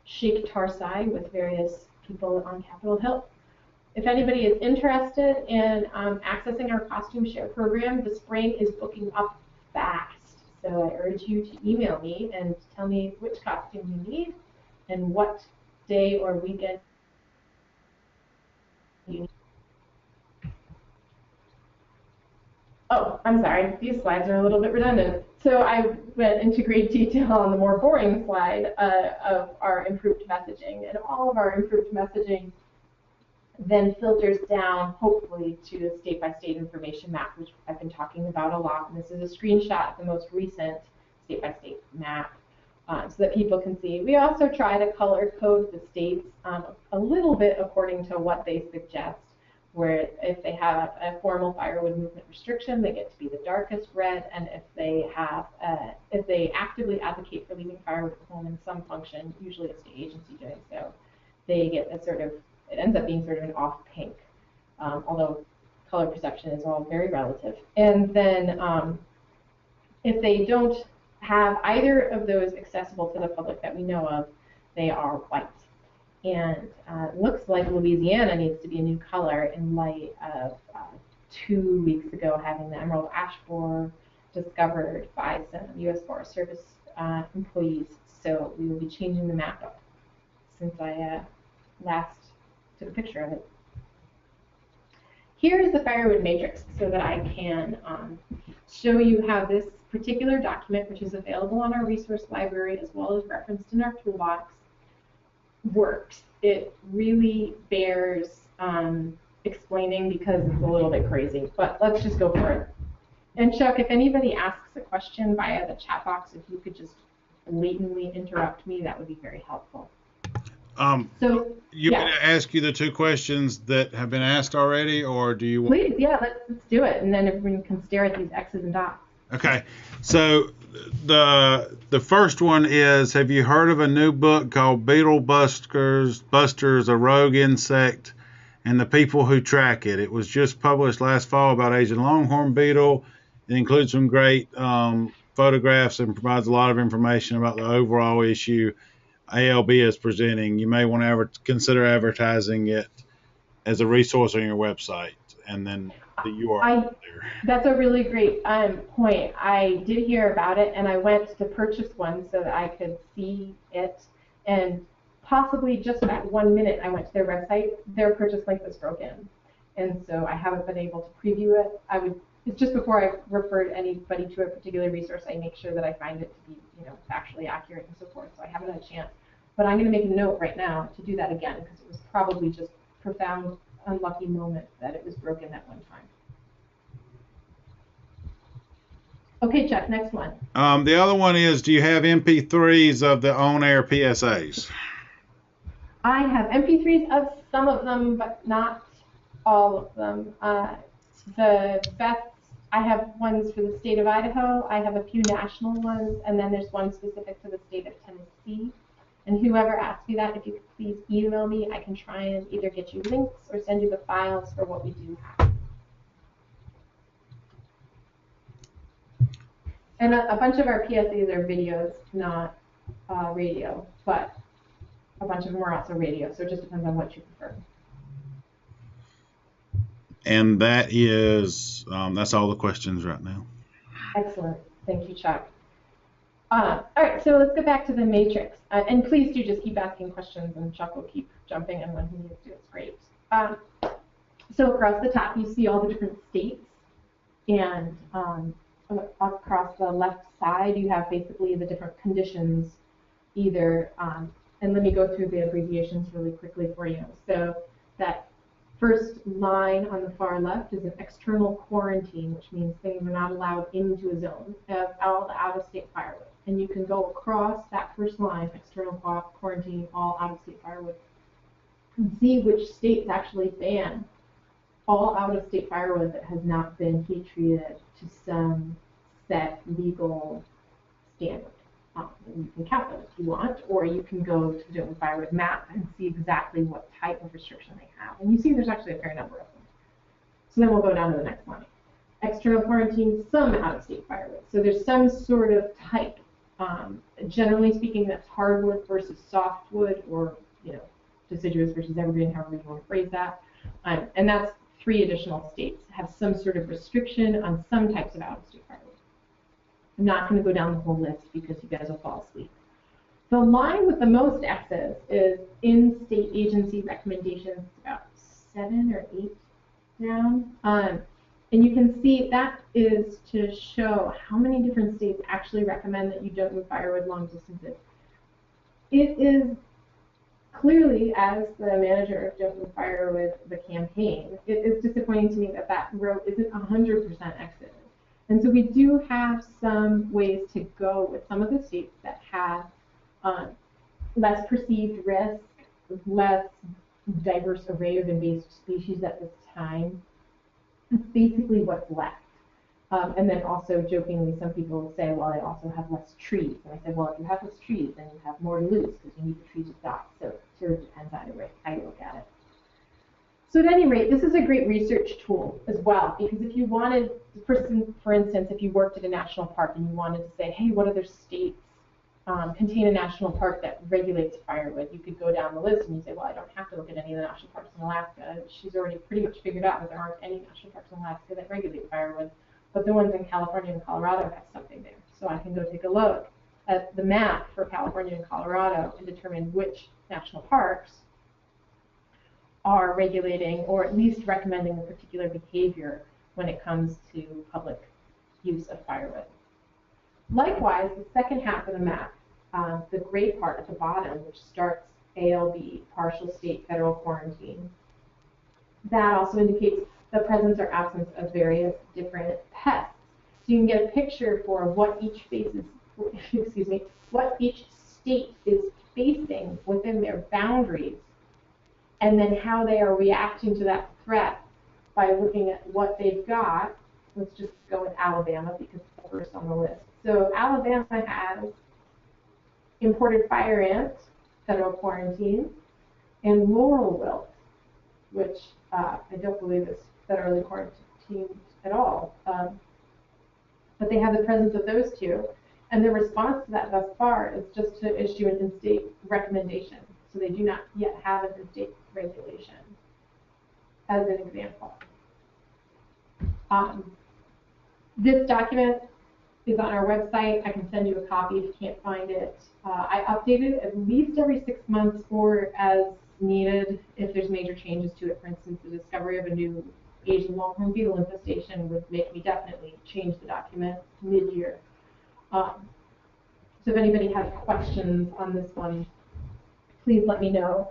shake Tarsai with various people on Capitol Hill. If anybody is interested in accessing our costume share program, the spring is booking up fast. So I urge you to email me and tell me which costume you need and what day or weekend you need. Oh, I'm sorry, these slides are a little bit redundant. So I went into great detail on the more boring slide of our improved messaging. And all of our improved messaging then filters down, hopefully, to a state-by-state information map, which I've been talking about a lot. And this is a screenshot of the most recent state-by-state map so that people can see. We also try to color code the states a little bit according to what they suggest, where if they have a formal firewood movement restriction, they get to be the darkest red, and if they have, if they actively advocate for leaving firewood at home in some function, usually a state agency doing so, they get a sort of, it ends up being sort of an off pink, although color perception is all very relative. And then if they don't have either of those accessible to the public that we know of, they are white. And it looks like Louisiana needs to be a new color in light of 2 weeks ago having the emerald ash borer discovered by some U.S. Forest Service employees. So we will be changing the map up since I last took a picture of it. Here is the firewood matrix so that I can show you how this particular document, which is available on our resource library as well as referenced in our toolbox, works. It really bears explaining because it's a little bit crazy, but let's just go for it. And Chuck, if anybody asks a question via the chat box, if you could just blatantly interrupt me, that would be very helpful. So, you want me to ask you the 2 questions that have been asked already, or do you want... Please, yeah, let's do it, and then everyone can stare at these X's and dots. Okay, so the first one is, have you heard of a new book called Beetle Busters, a Rogue Insect, and the People Who Track It? It was just published last fall about Asian longhorn beetle. It includes some great photographs and provides a lot of information about the overall issue ALB is presenting. You may want to consider advertising it as a resource on your website, and then the URL there. That's a really great point. I did hear about it, and I went to purchase one so that I could see it. And possibly just that 1 minute I went to their website, their purchase link was broken. And so I haven't been able to preview it. It's just before I referred anybody to a particular resource, I make sure that I find it to be, factually accurate and so forth. So I haven't had a chance. But I'm going to make a note right now to do that again, because it was probably just a profound, unlucky moment that it was broken at one time. Okay, Chuck, next one. The other one is, do you have MP3s of the on-air PSAs? I have MP3s of some of them, but not all of them. The best, I have ones for the state of Idaho. I have a few national ones, and then there's one specific to the state of Tennessee. And whoever asked me that, if you could please email me, I can try and either get you links or send you the files for what we do have. And a bunch of our PSAs are videos, not radio, but a bunch of them are also radio, so it just depends on what you prefer. And that is, that's all the questions right now. Excellent. Thank you, Chuck. All right, so let's go back to the matrix. And please do just keep asking questions, and Chuck will keep jumping in when he needs to. It's great. So across the top, you see all the different states, and across the left side, you have basically the different conditions, either, and let me go through the abbreviations really quickly for you. So that first line on the far left is an external quarantine, which means things are not allowed into a zone of all the out-of-state firewood. And you can go across that first line, external quarantine, all out-of-state firewood, and see which states actually ban all out-of-state firewood that has not been heat treated to some set legal standard. You can count them if you want, or you can go to the Dover Firewood map and see exactly what type of restriction they have. And you see there's actually a fair number of them. So then we'll go down to the next one. External quarantine, some out-of-state firewood. So there's some sort of type. Generally speaking, that's hardwood versus softwood, or deciduous versus evergreen, however you want to phrase that. And that's 3 additional states have some sort of restriction on some types of out-of-state firewood. I'm not going to go down the whole list because you guys will fall asleep. The line with the most X's is in-state agency recommendations. It's about 7 or 8 down. And you can see that is to show how many different states actually recommend that you don't move firewood long distances. It is clearly, as the manager of Don't Move Firewood, the campaign, it is disappointing to me that that row isn't 100% exited. And so we do have some ways to go with some of the states that have less perceived risk, less diverse array of invasive species at this time. It's basically what's left. And then also jokingly, some people say, well, I also have less trees. And I said, well, if you have less trees, then you have more to lose because you need the trees you've got. So it sort of depends either way how you look at it. So at any rate, this is a great research tool as well, because if you wanted, for instance, if you worked at a national park and you wanted to say, hey, what other states contain a national park that regulates firewood, you could go down the list and you say, well, I don't have to look at any of the national parks in Alaska. She's already pretty much figured out that there aren't any national parks in Alaska that regulate firewood, but the ones in California and Colorado have something there. So I can go take a look at the map for California and Colorado and determine which national parks are regulating or at least recommending a particular behavior when it comes to public use of firewood. Likewise, the second half of the map, the gray part at the bottom, which starts ALB, partial state federal quarantine, that also indicates the presence or absence of various different pests. So you can get a picture for what each what each state is facing within their boundaries, and then how they are reacting to that threat by looking at what they've got. Let's just go with Alabama because it's the first on the list. So Alabama has imported fire ant, federal quarantine, and laurel wilt, which I don't believe is federally quarantined at all. But they have the presence of those 2. And the response to that thus far is just to issue an in-state recommendation. So they do not yet have an in-state regulation, as an example. This document is on our website. I can send you a copy if you can't find it. I update it at least every 6 months or as needed if there's major changes to it. For instance, the discovery of a new Asian longhorn beetle infestation would make me definitely change the document mid-year. So if anybody has questions on this one, please let me know.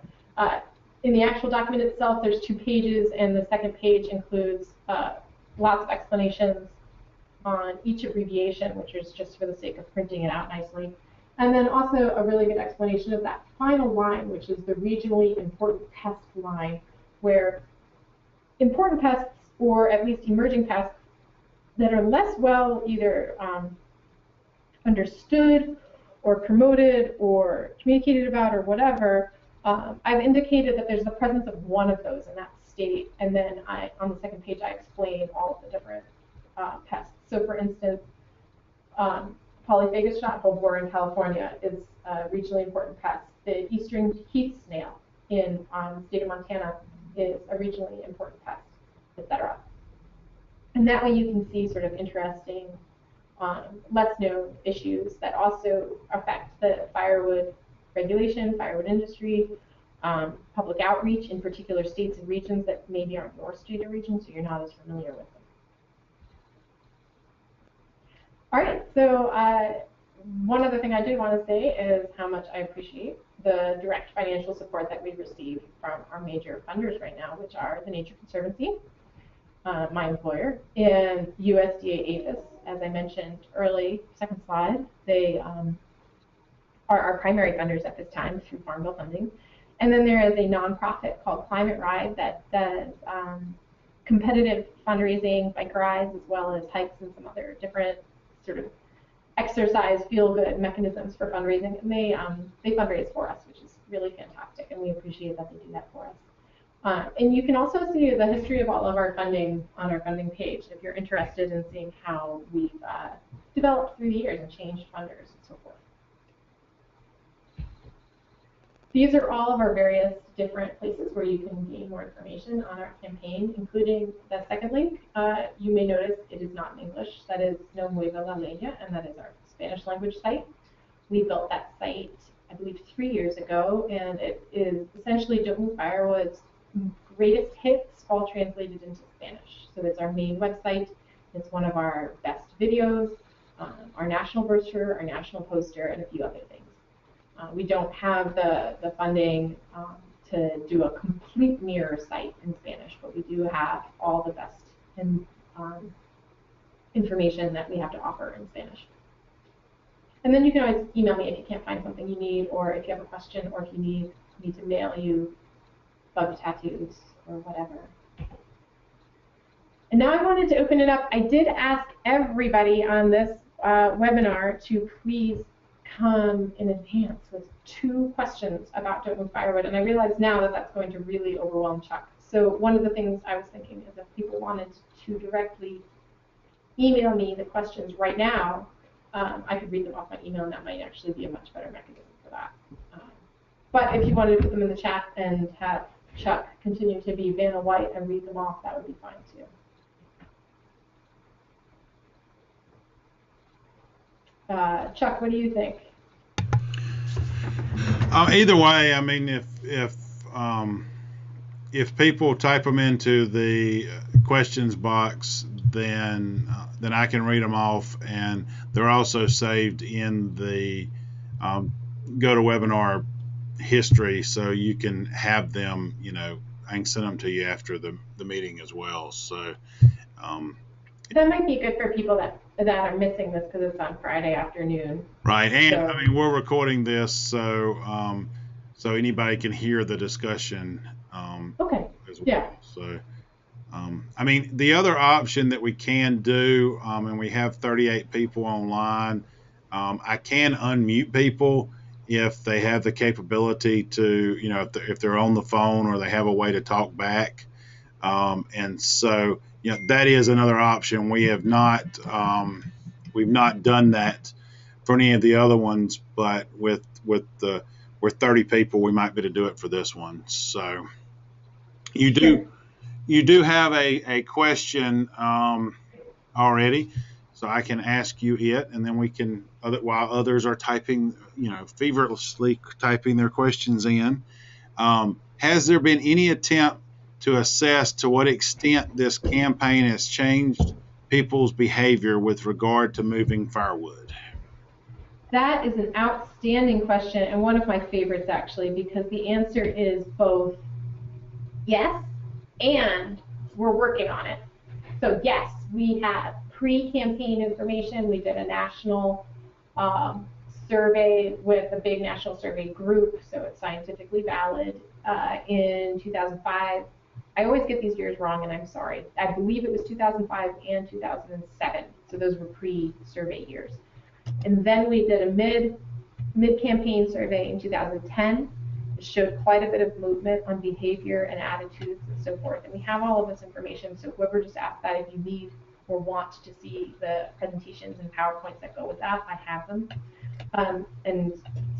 In the actual document itself, there's 2 pages, and the second page includes lots of explanations on each abbreviation, which is just for the sake of printing it out nicely. And then also a really good explanation of that final line, which is the regionally important pest line, where important pests, or at least emerging pests, that are less well either understood or promoted or communicated about or whatever, I've indicated that there's the presence of one of those in that state, and then on the second page I explain all of the different pests. So for instance, polyphagus shot-hole borer in California is a regionally important pest. The eastern heath snail in the state of Montana is a regionally important pest, etc. And that way you can see sort of interesting, less known issues that also affect the firewood regulation, firewood industry, public outreach in particular states and regions that maybe aren't your state or region, so you're not as familiar with them. All right, so one other thing I did want to say is how much I appreciate the direct financial support that we receive from our major funders right now, which are the Nature Conservancy, my employer, and USDA APHIS. As I mentioned early, second slide, they are our primary funders at this time through Farm Bill funding. And then there is a nonprofit called Climate Ride that does competitive fundraising, bike rides, as well as hikes and some other different sort of exercise feel-good mechanisms for fundraising. And they fundraise for us, which is really fantastic, and we appreciate that they do that for us. And you can also see the history of all of our funding on our funding page if you're interested in seeing how we've developed through the years and changed funders and so forth. These are all of our various different places where you can gain more information on our campaign, including the second link. You may notice it is not in English. That is No Nueva La Leña, and that is our Spanish language site. We built that site, I believe, 3 years ago, and it is essentially Don't Firewood's greatest hits all translated into Spanish. So it's our main website. It's one of our best videos, our national brochure, our national poster, and a few other things. We don't have the funding to do a complete mirror site in Spanish, but we do have all the best information that we have to offer in Spanish. And then you can always email me if you can't find something you need, or if you have a question, or if you need me to mail you bug tattoos or whatever. And now I wanted to open it up. I did ask everybody on this webinar to please come in advance with 2 questions about Don't Move Firewood, and I realize now that that's going to really overwhelm Chuck. So one of the things I was thinking is if people wanted to directly email me the questions right now, I could read them off my email, and that might actually be a much better mechanism for that. But if you wanted to put them in the chat and have Chuck continue to be Vanna White and read them off, that would be fine too. Chuck, what do you think? Either way, I mean, if people type them into the questions box, then I can read them off, and they're also saved in the GoToWebinar history, so you can have them. You know, I can send them to you after the meeting as well. So. That might be good for people that are missing this because it's on Friday afternoon. Right, and so, I mean, we're recording this, so so anybody can hear the discussion okay. as well. Yeah. So, I mean, the other option that we can do, and we have 38 people online, I can unmute people if they have the capability to, you know, if they're on the phone or they have a way to talk back, and so. You know, that is another option. We have not we've not done that for any of the other ones, but with we're 30 people, we might be able to do it for this one. So you do have a question already, so I can ask you it, and then we can while others are typing, you know, feverishly typing their questions in. Has there been any attempt to assess to what extent this campaign has changed people's behavior with regard to moving firewood? That is an outstanding question, and one of my favorites actually, because the answer is both yes and we're working on it. So yes, we have pre-campaign information. We did a national survey with a big national survey group, so it's scientifically valid, in 2005. I always get these years wrong, and I'm sorry. I believe it was 2005 and 2007, so those were pre-survey years. And then we did a mid-campaign survey in 2010. It showed quite a bit of movement on behavior and attitudes and so forth. And we have all of this information, so whoever just asked that, if you need or want to see the presentations and PowerPoints that go with that, I have them. And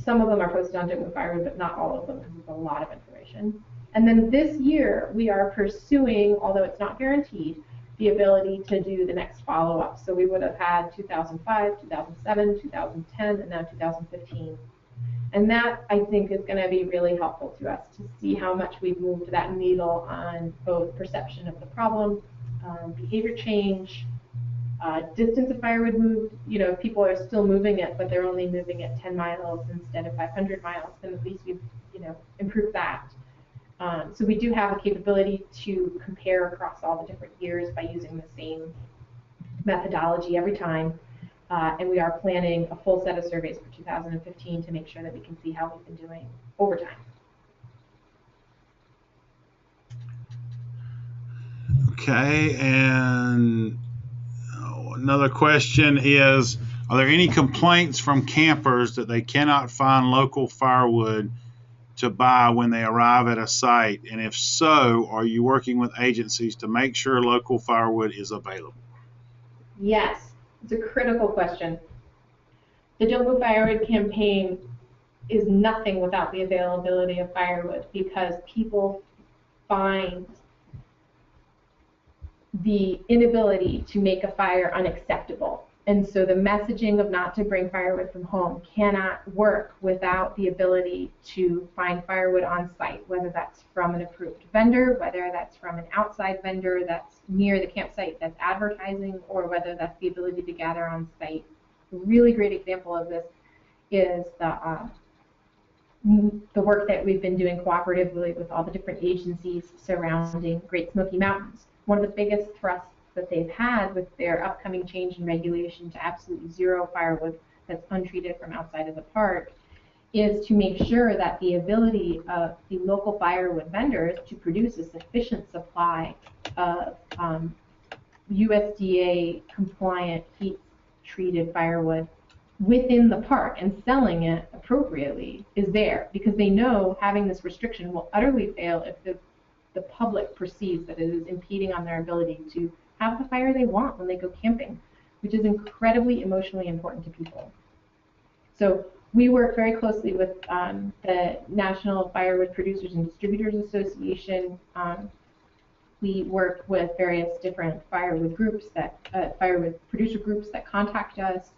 some of them are posted on Don't Move Firewood, but not all of them, because it's a lot of information. And then this year, we are pursuing, although it's not guaranteed, the ability to do the next follow-up. So we would have had 2005, 2007, 2010, and now 2015. And that, I think, is going to be really helpful to us to see how much we've moved that needle on both perception of the problem, behavior change, distance of firewood moved. You know, if people are still moving it, but they're only moving it 10 miles instead of 500 miles, then at least we've, you know, improved that. So we do have a capability to compare across all the different years by using the same methodology every time. And we are planning a full set of surveys for 2015 to make sure that we can see how we've been doing over time. Okay, and another question is, are there any complaints from campers that they cannot find local firewood to buy when they arrive at a site? And if so, are you working with agencies to make sure local firewood is available? Yes, it's a critical question. The Don't Move Firewood campaign is nothing without the availability of firewood, because people find the inability to make a fire unacceptable. And so the messaging of not to bring firewood from home cannot work without the ability to find firewood on site, whether that's from an approved vendor, whether that's from an outside vendor that's near the campsite that's advertising, or whether that's the ability to gather on site. A really great example of this is the work that we've been doing cooperatively with all the different agencies surrounding Great Smoky Mountains. One of the biggest thrusts that they've had with their upcoming change in regulation to absolutely zero firewood that's untreated from outside of the park is to make sure that the ability of the local firewood vendors to produce a sufficient supply of USDA compliant heat treated firewood within the park and selling it appropriately is there, because they know having this restriction will utterly fail if the public perceives that it is impeding on their ability to have the fire they want when they go camping, which is incredibly emotionally important to people. So we work very closely with the National Firewood Producers and Distributors Association. We work with various different firewood groups firewood producer groups that contact us.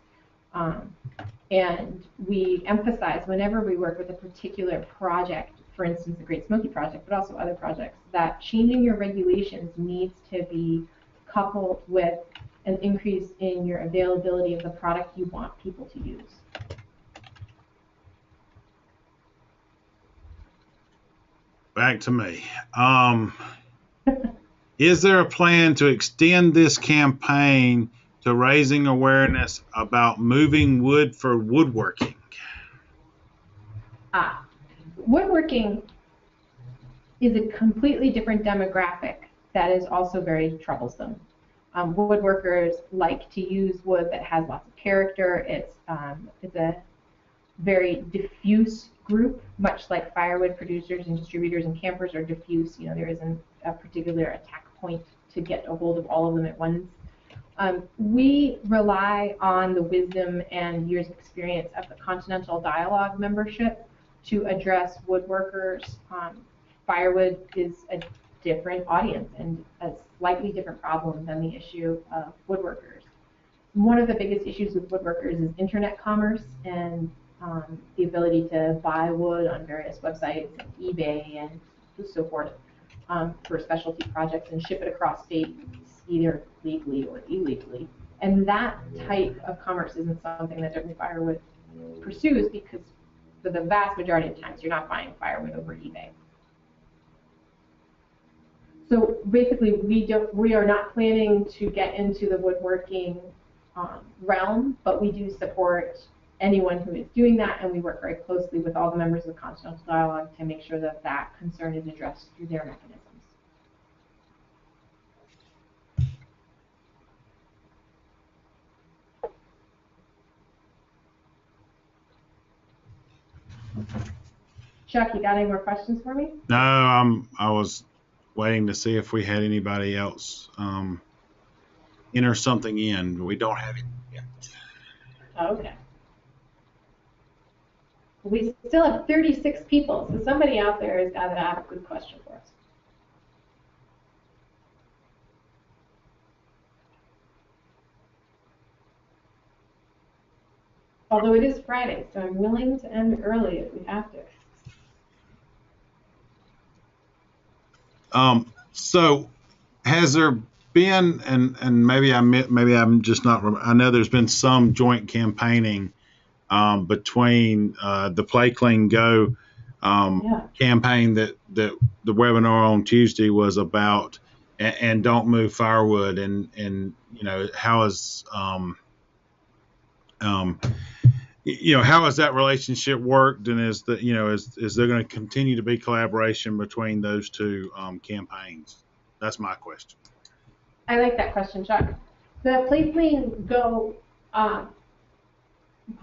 And we emphasize whenever we work with a particular project, for instance, the Great Smoky Project, but also other projects, that changing your regulations needs to be coupled with an increase in your availability of the product you want people to use. Back to me. Is there a plan to extend this campaign to raising awareness about moving wood for woodworking? Woodworking is a completely different demographic that is also very troublesome. Woodworkers like to use wood that has lots of character. It's a very diffuse group, much like firewood producers and distributors and campers are diffuse. You know, there isn't a particular attack point to get a hold of all of them at once. We rely on the wisdom and years of experience of the Continental Dialogue membership to address woodworkers. Firewood is a different audience and a slightly different problem than the issue of woodworkers. One of the biggest issues with woodworkers is internet commerce and the ability to buy wood on various websites, eBay and so forth, for specialty projects and ship it across states either legally or illegally. And that type of commerce isn't something that Don't Move Firewood pursues, because for the vast majority of times you're not buying firewood over eBay. So basically we are not planning to get into the woodworking realm, but we do support anyone who is doing that, and we work very closely with all the members of the Continental Dialogue to make sure that that concern is addressed through their mechanisms. Chuck, you got any more questions for me? No, I was waiting to see if we had anybody else enter something in, but we don't have it yet. Okay. We still have 36 people, so somebody out there has got to have a good question for us. although it is Friday, so I'm willing to end early if we have to. So has there been, and maybe I'm just not, I know there's been some joint campaigning between the Play Clean Go campaign that the webinar on Tuesday was about, and Don't Move Firewood, and you know, how is how has that relationship worked, and is there going to continue to be collaboration between those two campaigns? That's my question. I like that question, Chuck. The Play Clean Go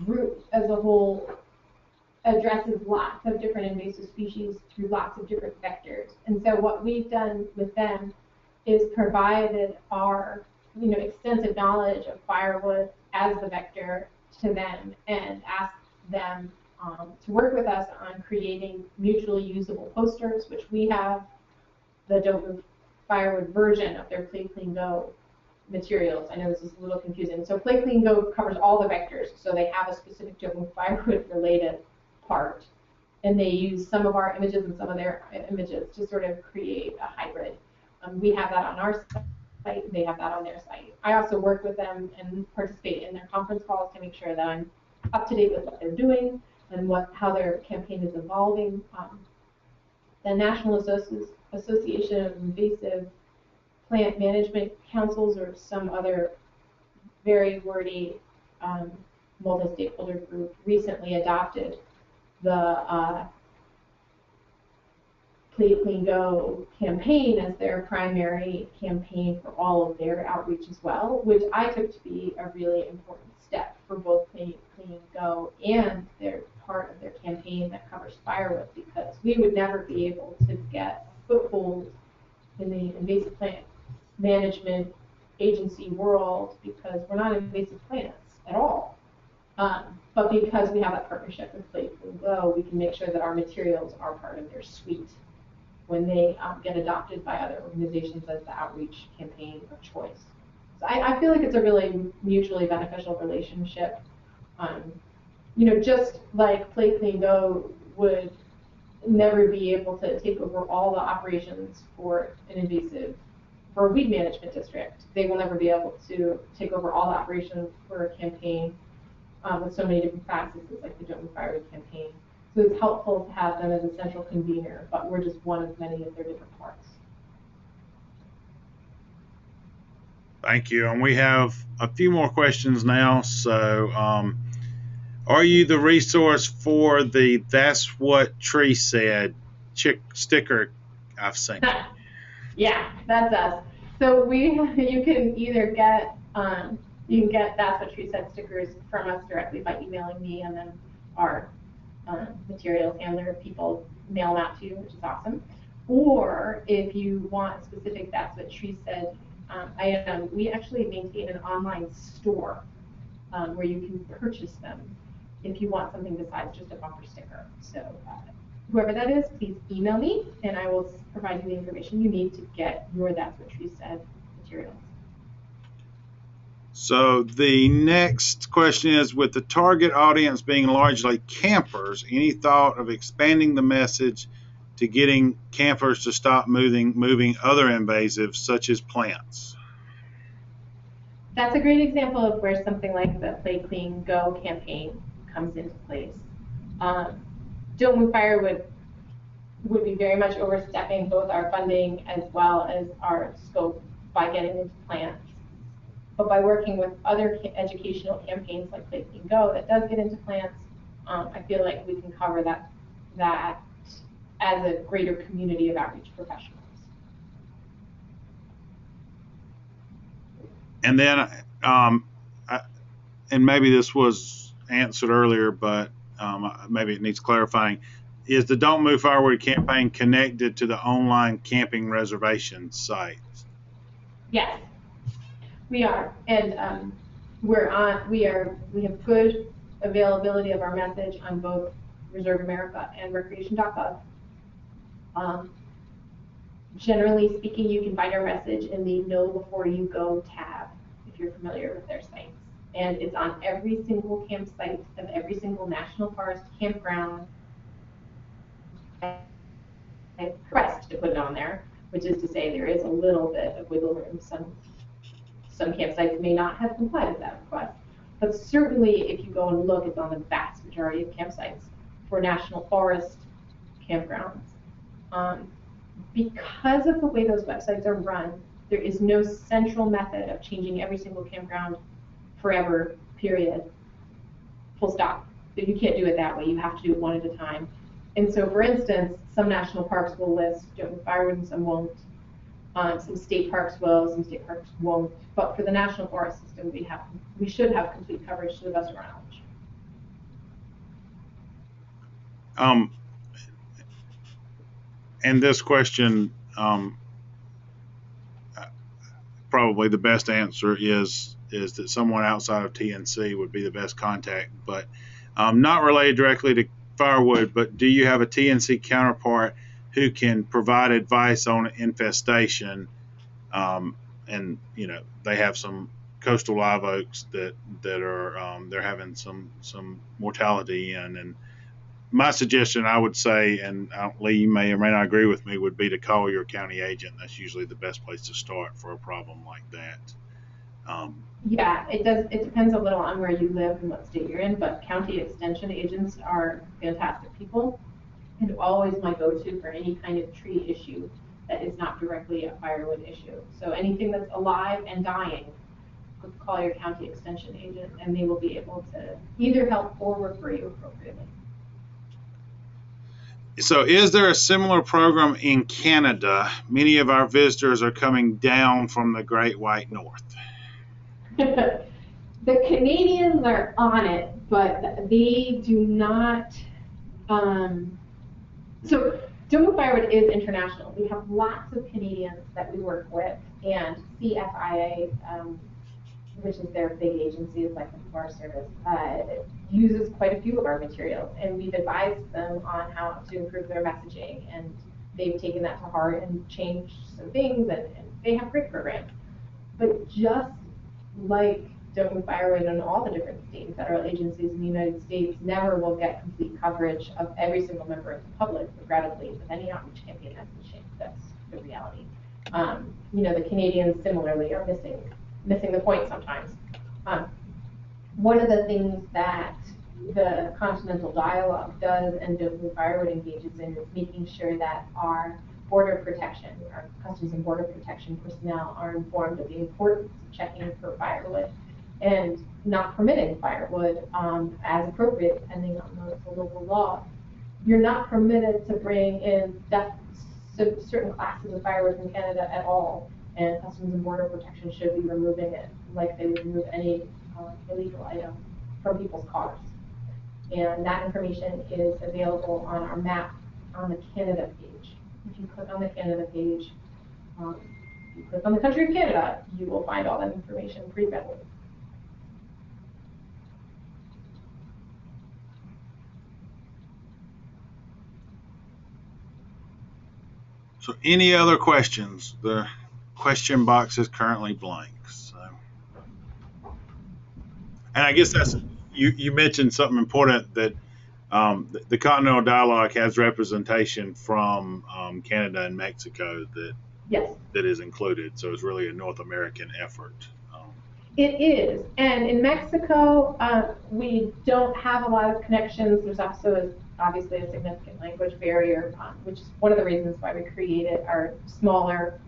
group as a whole addresses lots of different invasive species through lots of different vectors. And so what we've done with them is provided our extensive knowledge of firewood as the vector to them, and asked them to work with us on creating mutually usable posters, which we have the Don't Move Firewood version of their Play Clean Go materials. I know this is a little confusing. So Play Clean Go covers all the vectors, so they have a specific Don't Move Firewood related part, and they use some of our images and some of their images to sort of create a hybrid. We have that on our site, they have that on their site. I also work with them and participate in their conference calls to make sure that I'm up to date with what they're doing and how their campaign is evolving. The National Association of Invasive Plant Management Councils, or some other very wordy multi-stakeholder group, recently adopted the Play Clean Go campaign as their primary campaign for all of their outreach as well, which I took to be a really important step for both Play Clean Go and their part of their campaign that covers firewood, because we would never be able to get a foothold in the invasive plant management agency world because we're not invasive plants at all. But because we have that partnership with Play Clean Go, we can make sure that our materials are part of their suite when they get adopted by other organizations as the outreach campaign of choice. So I feel like it's a really mutually beneficial relationship. Just like Play Clean Go would never be able to take over all the operations for a weed management district, they will never be able to take over all the operations for a campaign with so many different facets, like the Don't Move Firewood campaign. So it's helpful to have them as a central convener, but we're just one of many of their different parts. Thank you. And we have a few more questions now. So are you the resource for the That's What Tree Said sticker I've seen? Yeah, that's us. So you can either get That's What Tree Said stickers from us directly by emailing me, and then our materials handler people mail them out to you, which is awesome. Or if you want specific That's What Tree Said item, we actually maintain an online store where you can purchase them if you want something besides just a bumper sticker. So whoever that is, please email me, and I will provide you the information you need to get your That's What Tree Said materials. So the next question is, with the target audience being largely campers, any thought of expanding the message to getting campers to stop moving other invasives such as plants? That's a great example of where something like the Play Clean Go campaign comes into place. Don't Move Firewood would be very much overstepping both our funding as well as our scope by getting into plants. But by working with other educational campaigns like Play Clean Go that does get into plants, I feel like we can cover that as a greater community of outreach professionals. And then, and maybe this was answered earlier, but maybe it needs clarifying. Is the Don't Move Firewood campaign connected to the online camping reservation site? Yes, we are, and we have good availability of our message on both Reserve America and Recreation.gov. Generally speaking, you can find our message in the Know Before You Go tab if you're familiar with their sites. and it's on every single campsite of every single National Forest campground. Request to put it on there, which is to say there is a little bit of wiggle room. Some campsites may not have complied with that request, but certainly if you go and look, it's on the vast majority of campsites for National Forest campgrounds. Because of the way those websites are run, there is no central method of changing every single campground forever, period, full stop. You can't do it that way. You have to do it one at a time. And so, for instance, some national parks will list firewood and some won't. Some state parks will, some state parks won't. But for the National Forest System, we should have complete coverage to the best of our knowledge. And this question, probably the best answer is that someone outside of TNC would be the best contact, but not related directly to Firewood, but do you have a TNC counterpart who can provide advice on infestation? And they have some coastal live oaks that are they're having some mortality in. And my suggestion, I would say, and Lee, you may or may not agree with me, would be to call your county agent. That's usually the best place to start for a problem like that. Yeah, it does. It depends a little on where you live and what state you're in, but county extension agents are fantastic people and always my go-to for any kind of tree issue that is not directly a firewood issue. So anything that's alive and dying, call your county extension agent and they will be able to either help or refer you appropriately. So is there a similar program in Canada? Many of our visitors are coming down from the Great White North. The Canadians are on it, but they do not. So Domo Firewood is international. We have lots of Canadians that we work with, and CFIA, which is their big agency, is like the Forest Service, uses quite a few of our materials, and we've advised them on how to improve their messaging, and they've taken that to heart and changed some things, and they have great programs. But just like Domo Firewood and all the different state and federal agencies in the United States, never will get complete coverage of every single member of the public, regrettably, with any outreach campaign. That's the reality. The Canadians similarly are missing the point sometimes. One of the things that the Continental Dialogue does and Domo Firewood engages in is making sure that our border protection, our Customs and Border Protection personnel are informed of the importance of checking for firewood and not permitting firewood as appropriate depending on the local law. You're not permitted to bring in certain classes of firewood from Canada at all, and Customs and Border Protection should be removing it like they would remove any illegal item from people's cars. And that information is available on our map on the Canada page. If you click on the Canada page, you click on the country of Canada, you will find all that information pretty readily. So any other questions? The question box is currently blank. So. And I guess that's, you mentioned something important, that the Continental Dialogue has representation from Canada and Mexico that is included. So it's really a North American effort. It is. And in Mexico, we don't have a lot of connections. There's also obviously a significant language barrier, which is one of the reasons why we created our smaller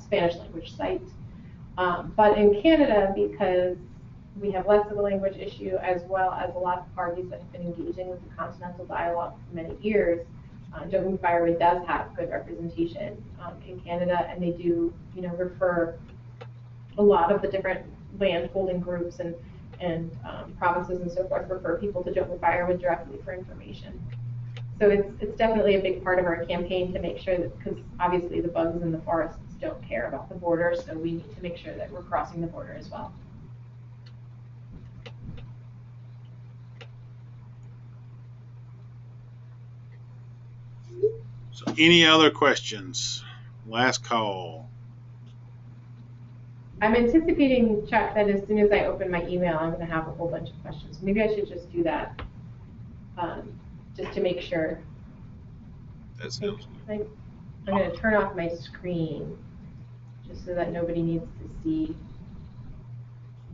Spanish language site. But in Canada, because we have less of a language issue, as well as a lot of parties that have been engaging with the Continental Dialogue for many years, Domo Firewood does have good representation in Canada, and they do, refer a lot of the different land holding groups and provinces and so forth refer people to Domo Firewood directly for information. So it's definitely a big part of our campaign to make sure that, because obviously the bugs in the forests don't care about the border, so we need to make sure that we're crossing the border as well. So any other questions? Last call. I'm anticipating, Chuck, that as soon as I open my email, I'm going to have a whole bunch of questions. Maybe I should just do that, just to make sure. That sounds good. I'm going to turn off my screen, just so that nobody needs to see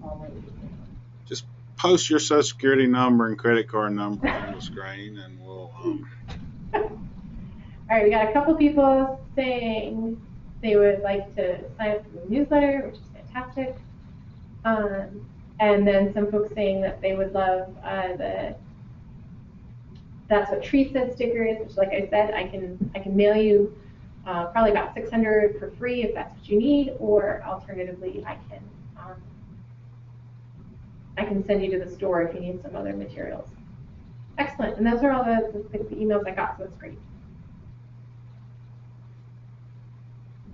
all my emails. Just post your Social Security number and credit card number on the screen, and we'll. All right, we got a couple people saying they would like to sign up for the newsletter, which is fantastic. And then some folks saying that they would love the That's What Tree Said stickers, which, like I said, I can mail you probably about 600 for free if that's what you need, or alternatively, I can send you to the store if you need some other materials. Excellent, and those are all the emails I got, so that's great.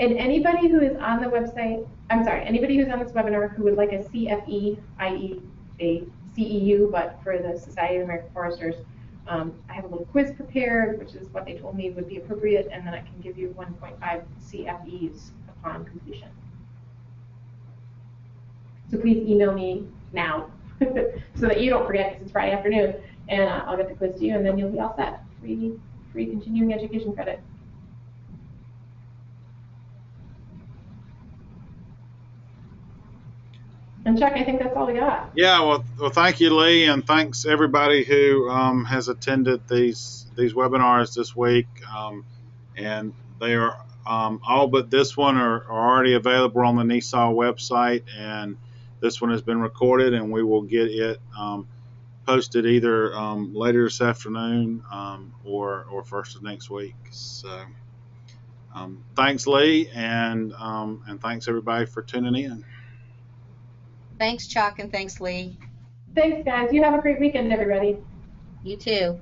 And anybody who is on the website, I'm sorry, anybody who's on this webinar who would like a CFE, i.e. a CEU, but for the Society of American Foresters, I have a little quiz prepared, which is what they told me would be appropriate, and then I can give you 1.5 CFEs upon completion. So please email me now so that you don't forget, because it's Friday afternoon, and I'll get the quiz to you, and then you'll be all set. Free continuing education credit. And Chuck, I think that's all we got. Yeah, well, thank you, Lee, and thanks everybody who has attended these webinars this week. And they are all but this one are already available on the NISAW website, and this one has been recorded, and we will get it posted either later this afternoon or first of next week. So thanks, Lee, and thanks everybody for tuning in. Thanks, Chuck, and thanks, Lee. Thanks, guys. You have a great weekend, everybody. You too.